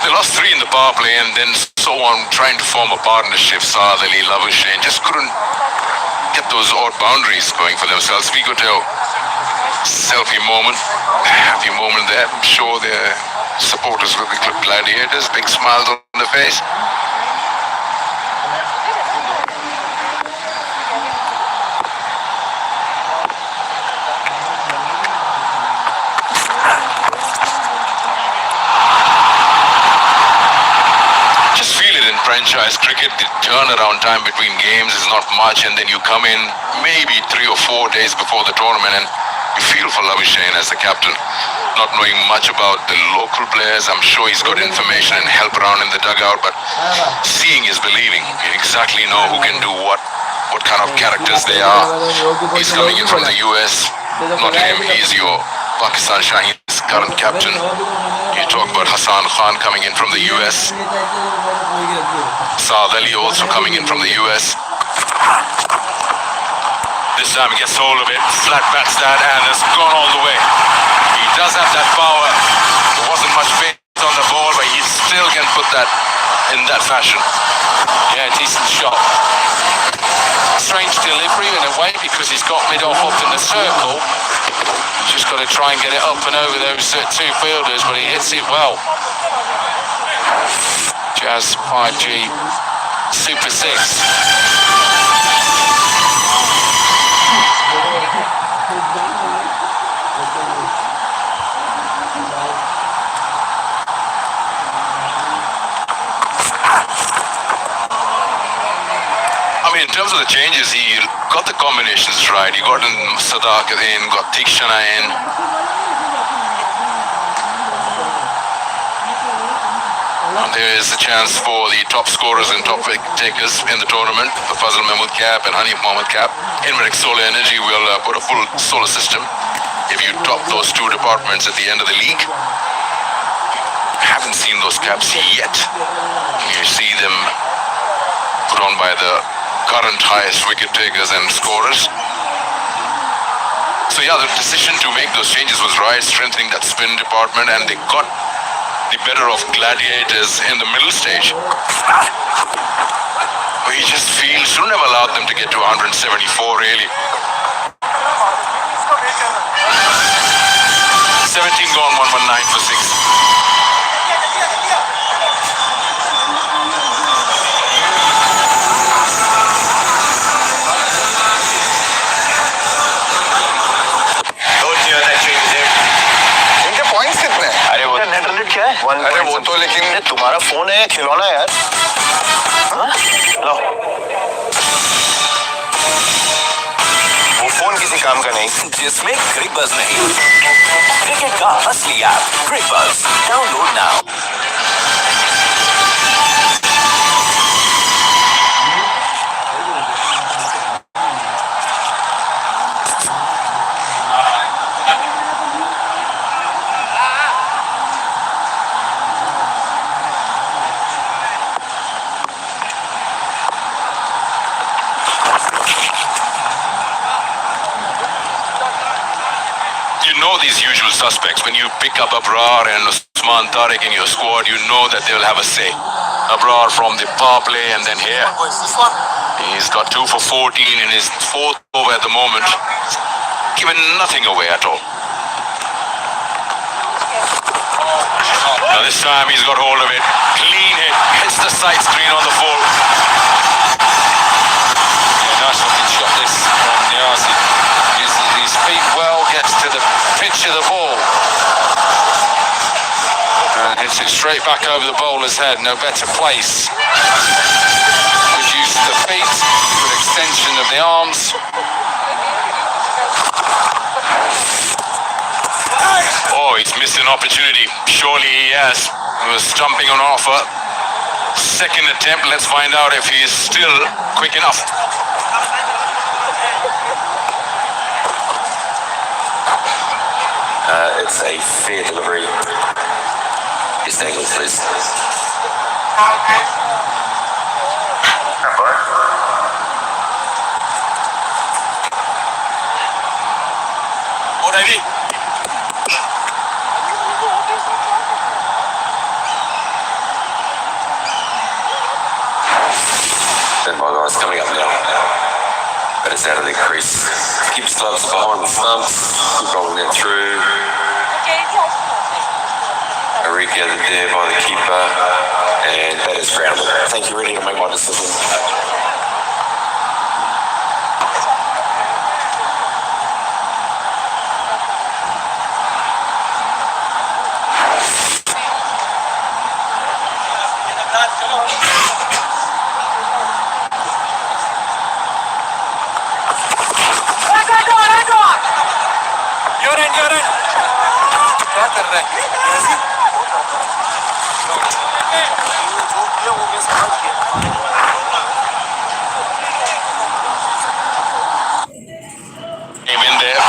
They lost 3 in the power play and then so on, trying to form a partnership. Saad Ali, Labuschagne just couldn't get those odd boundaries going for themselves. We got a selfie moment, happy moment there. I'm sure their supporters will be gladiators, big smiles on their face. Just feel it in franchise cricket. The turnaround time between games is not much, and then you come in maybe 3 or 4 days before the tournament and you feel for Labuschagne as the captain, not knowing much about the local players. I'm sure he's got information and help around in the dugout, but seeing is believing. You exactly know who can do what kind of characters they are. He's coming in from the US, not him, he's your Pakistan Shaheen's current captain. You talk about Hassan Khan coming in from the US. Saad Ali also coming in from the US. This time he gets hold of it, flat bats that, and has gone all the way. He does have that power. There wasn't much weight on the ball, but he still can put that in that fashion. Yeah, decent shot. Strange delivery in a way because he's got mid-off up in the circle. He's just got to try and get it up and over those 2 fielders, but he hits it well. Jazz 5G Super 6. In terms of the changes, he got the combinations right. He got in Sadaq in, got Tikshana in. And there is a chance for the top scorers and top wicket takers in the tournament. The Fazal Mahmood cap and Hanif Mohammad cap. Inmatic Solar Energy will put a full solar system if you top those 2 departments at the end of the league. I haven't seen those caps yet. You see them put on by the current highest wicket takers and scorers. So yeah, the decision to make those changes was right, strengthening that spin department, and they got the better of gladiators in the middle stage. But you just feel shouldn't have allowed them to get to 174 really. 17 gone, 119 for 6. अरे वो तो लेकिन तुम्हारा phone है खिलौना यार. लो वो phone किसी काम का नहीं जिसमें क्रिक बज नहीं. क्रिकेट का असली ऐप क्रिक बज download now. These usual suspects, when you pick up Abrar and Usman Tariq in your squad, you know that they will have a say. Abrar from the power play, and then here he's got 2 for 14 in his 4th over at the moment, given nothing away at all. Now this time he's got hold of it, clean hit, hits the side screen on the full. Yeah, nice looking shot this from Niazi. Uses his feet well, gets to the pitch of the ball and hits it straight back over the bowler's head. No better place. Good use of the feet, good extension of the arms. Oh, he's missed an opportunity. Surely he has. He was stumping on offer. Second attempt, let's find out if he is still quick enough. That's a fair delivery. Just angle, please. Oh, Davey. And my guy's coming up now. But it's out of the crease. Keep gloves behind the stumps. Keep rolling that through. Regathered there by the keeper. And that is grounded. Thank you, ready to make my decision. क्या कर रहा है? Came in there,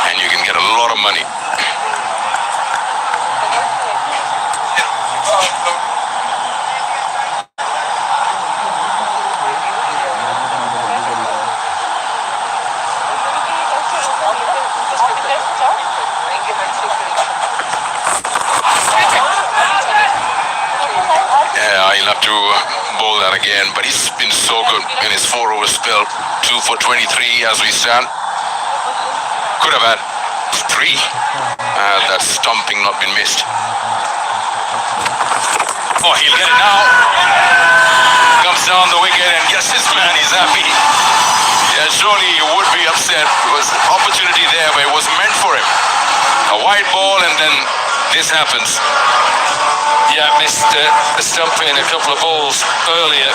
and you can get a lot of money. Yeah, he'll have to bowl that again, but he's been so good in his 4-over spell. 2 for 23 as we stand. Could have had 3 had that stumping not been missed. Oh, he'll get it now. Comes down the wicket and gets his man. He's happy. Yeah, surely he would be upset. It was an opportunity there, but it was meant for him. A wide ball and then this happens. Yeah, missed the stumping a couple of balls earlier.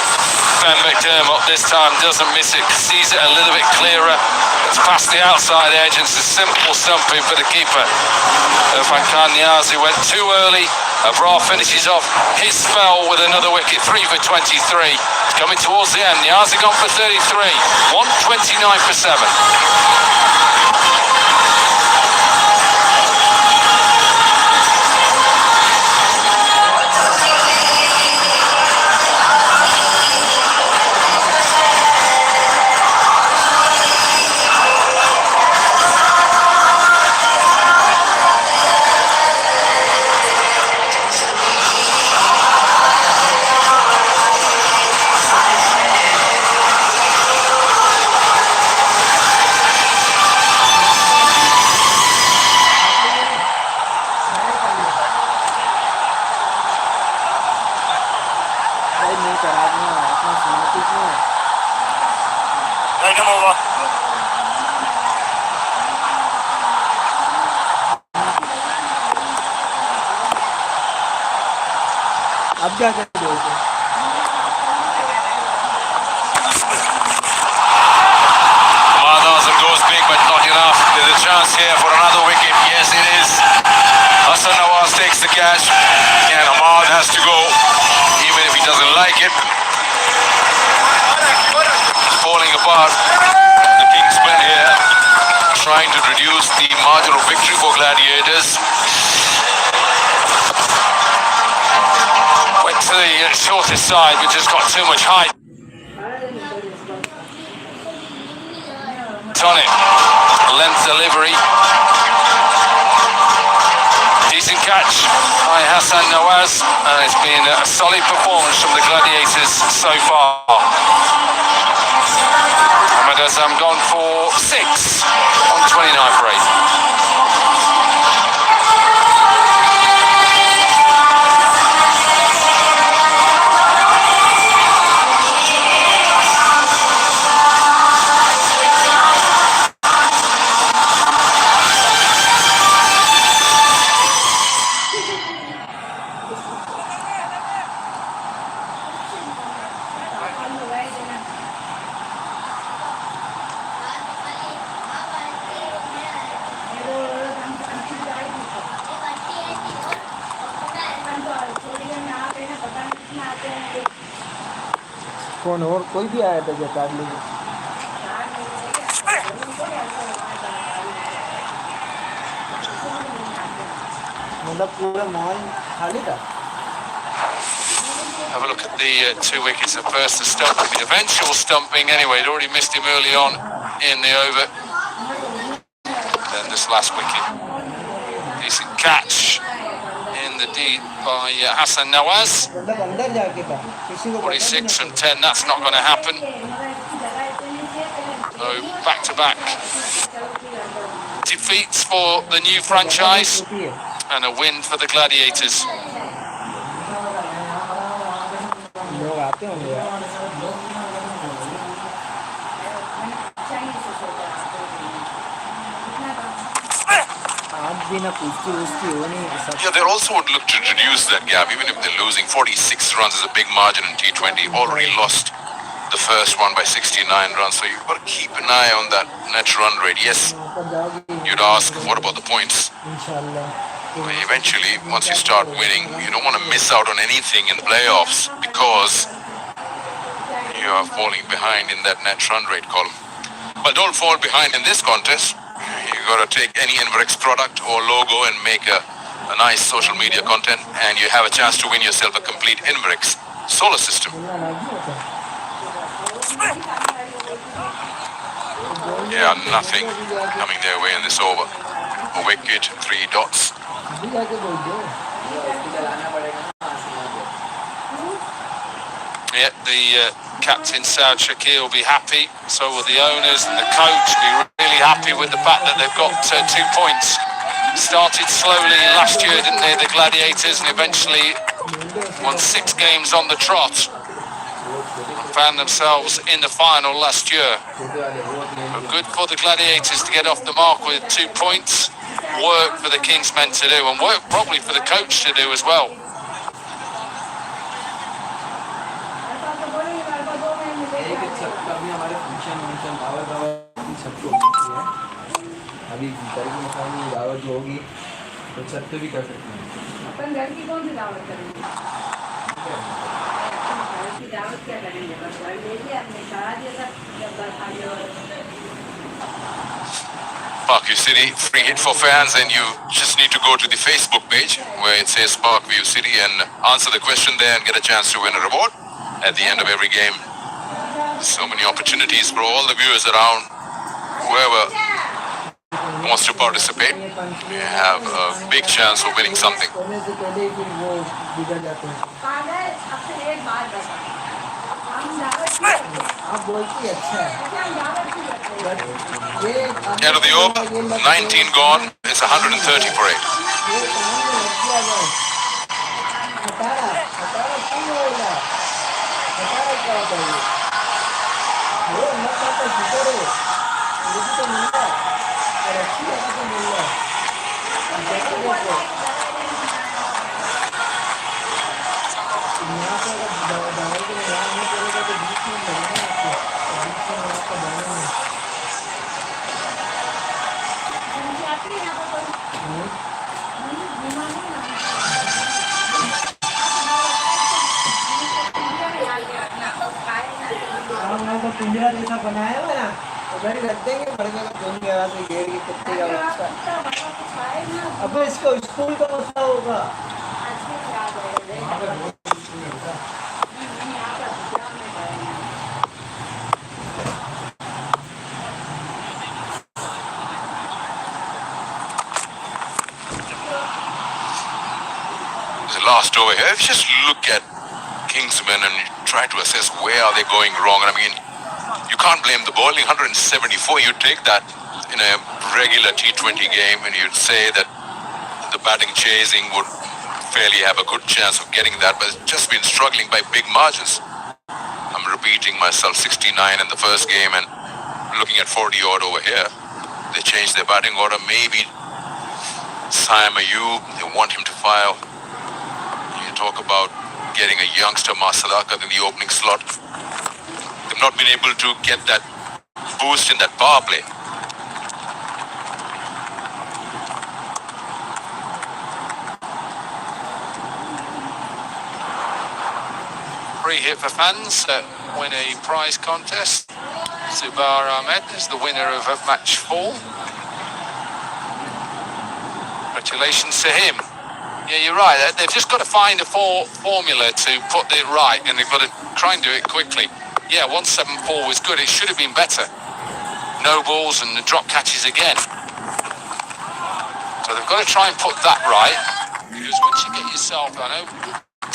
Ben McDermott this time doesn't miss it, sees it a little bit clearer. It's past the outside edge and it's a simple stumping for the keeper. Irfan Niazi went too early. Abrar finishes off his spell with another wicket, 3 for 23. It's coming towards the end. Niazi gone for 33. 129 for 7. भाई नहीं करा दूंगा इतना सहमति क्यों है? अब क्या कर रहे हो? Madhasan goes big but not enough. There's a chance here for another wicket. Yes, it is. Hassan Nawaz takes the catch and Ahmad has to go even if he doesn't like it. Falling apart. The Kingsmen here trying to reduce the margin of victory for Gladiators. Went to the shortest side, but just got too much height on it. Length delivery. Decent catch by Hassan Nawaz, and it's been a solid performance from the Gladiators so far. Ahmed Azam gone for 6 on 29 for 8. कौन और कोई भी आया था क्या काट लीजिए? मतलब पूरा मॉल खाली था. Have a look at the 2 wickets. At first the stumping, the eventual stumping anyway. He'd already missed him early on in the over. Then this last wicket. Decent catch in the deed by Hassan Nawaz. 46 from 10, that's not going to happen. So back-to-back defeats for the new franchise and a win for the Gladiators. लोग आते होंगे यार. आज भी ना पूछती हो नहीं सब. Yeah, they also would look to reduce that gap, even if they're losing. 46 runs is a big margin in T20. Already lost the first one by 69 runs, so you've got to keep an eye on that net run rate. Yes, you'd ask, what about the points? इंशाल्लाह. Well, eventually, once you start winning, you don't want to miss out on anything in the playoffs because you are falling behind in that net run rate column. But don't fall behind in this contest. You got to take any Inverex product or logo and make a nice social media content, and you have a chance to win yourself a complete Inverex solar system. Yeah, nothing coming their way in this over. A wicket, 3 dots. Yeah, the captain Saud Shakir will be happy. So will the owners and the coach will be really happy with the fact that they've got 2 points. Started slowly last year, didn't they, the Gladiators, and eventually won 6 games on the trot. Found themselves in the final last year. But good for the Gladiators to get off the mark with 2 points. Work for the Kings men to do, and work probably for the coach to do as well. अभी घर की मकानी दावत होगी तो छत पे भी कर सकते हैं. अपन घर की कौन सी दावत करेंगे? घर की दावत क्या करेंगे? बस घर ले लिया अपने कहा दिया था जब बस आ जाओ. Parkview City, free hit for fans, and you just need to go to the Facebook page where it says Parkview City and answer the question there and get a chance to win a reward at the end of every game. So many opportunities for all the viewers around. Whoever wants to participate, you have a big chance of winning something. End of the over, 19 gone, it's 130 for 8. पिंजरा जैसा बनाया हुआ ना उधर ही रख देंगे. बढ़िया दोनों जगह से घेर के कुत्ते का बच्चा. अब इसको स्कूल का मसला होगा. The last over here, if you just look at Kingsmen and try to assess where are they going wrong. I mean, you can't blame the bowling. 174, you take that in a regular T20 game and you'd say that the batting chasing would fairly have a good chance of getting that, but it's just been struggling by big margins. I'm repeating myself, 69 in the first game and looking at 40 odd over here. They changed their batting order. Maybe Syam Ayub, they want him to file. You talk about getting a youngster Masalaka in the opening slot. They've not been able to get that boost in that power play. Free hit for fans that win a prize contest. Zubair Ahmed is the winner of match 4. Congratulations to him. Yeah, you're right. They've just got to find a formula to put it right, and they've got to try and do it quickly. Yeah, 174 was good. It should have been better. No balls and the drop catches again. So they've got to try and put that right. Because once you get yourself, I know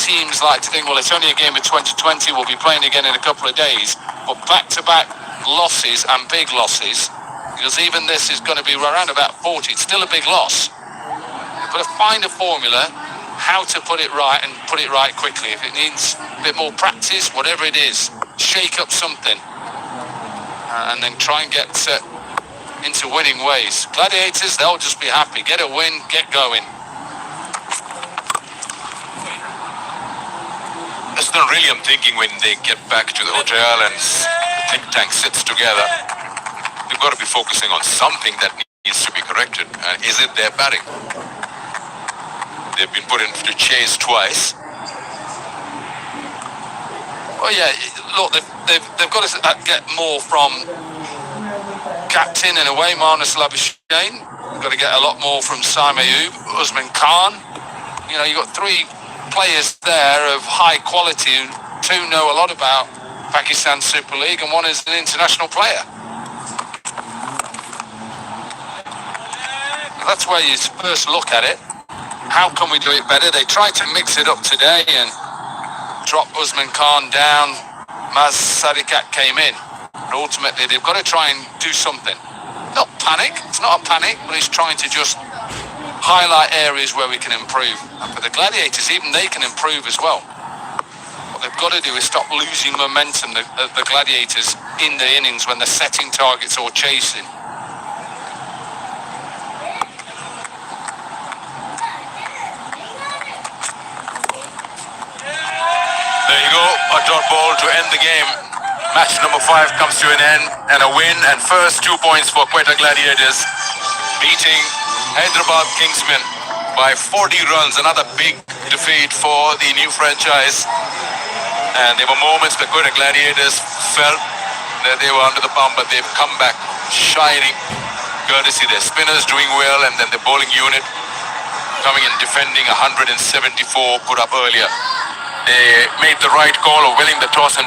teams like to think, well, it's only a game of 2020. We'll be playing again in a couple of days. But back-to-back losses and big losses, because even this is going to be around about 40. It's still a big loss. You've got to find a formula how to put it right and put it right quickly. If it needs a bit more practice, whatever it is, shake up something and then try and get into winning ways. Gladiators, they'll just be happy. Get a win, get going. That's not really, I'm thinking, when they get back to the hotel and the think tank sits together, they've got to be focusing on something that needs to be corrected. Is it their batting? They've been put into chase twice. Oh yeah, look, they've got to get more from captain in a way, Marnus Labuschagne. They've got to get a lot more from Saim Ayub, Usman Khan. You know, you've got three players there of high quality. Two know a lot about Pakistan Super League and one is an international player. That's where you first look at it. How can we do it better? They tried to mix it up today and drop Usman Khan down. Maz Sadiqat came in. But ultimately, they've got to try and do something. Not panic. It's not a panic, but it's trying to just highlight areas where we can improve. And for the Gladiators, even they can improve as well. What they've got to do is stop losing momentum, the Gladiators, in the innings when they're setting targets or chasing. There you go, a dot ball to end the game. Match number 5 comes to an end, and a win and first 2 points for Quetta Gladiators, beating Hyderabad Kingsmen by 40 runs. Another big defeat for the new franchise. And there were moments the Quetta Gladiators felt that they were under the pump, but they've come back shining, courtesy their spinners doing well, and then the bowling unit coming in defending 174 put up earlier. They made the right call of winning the toss and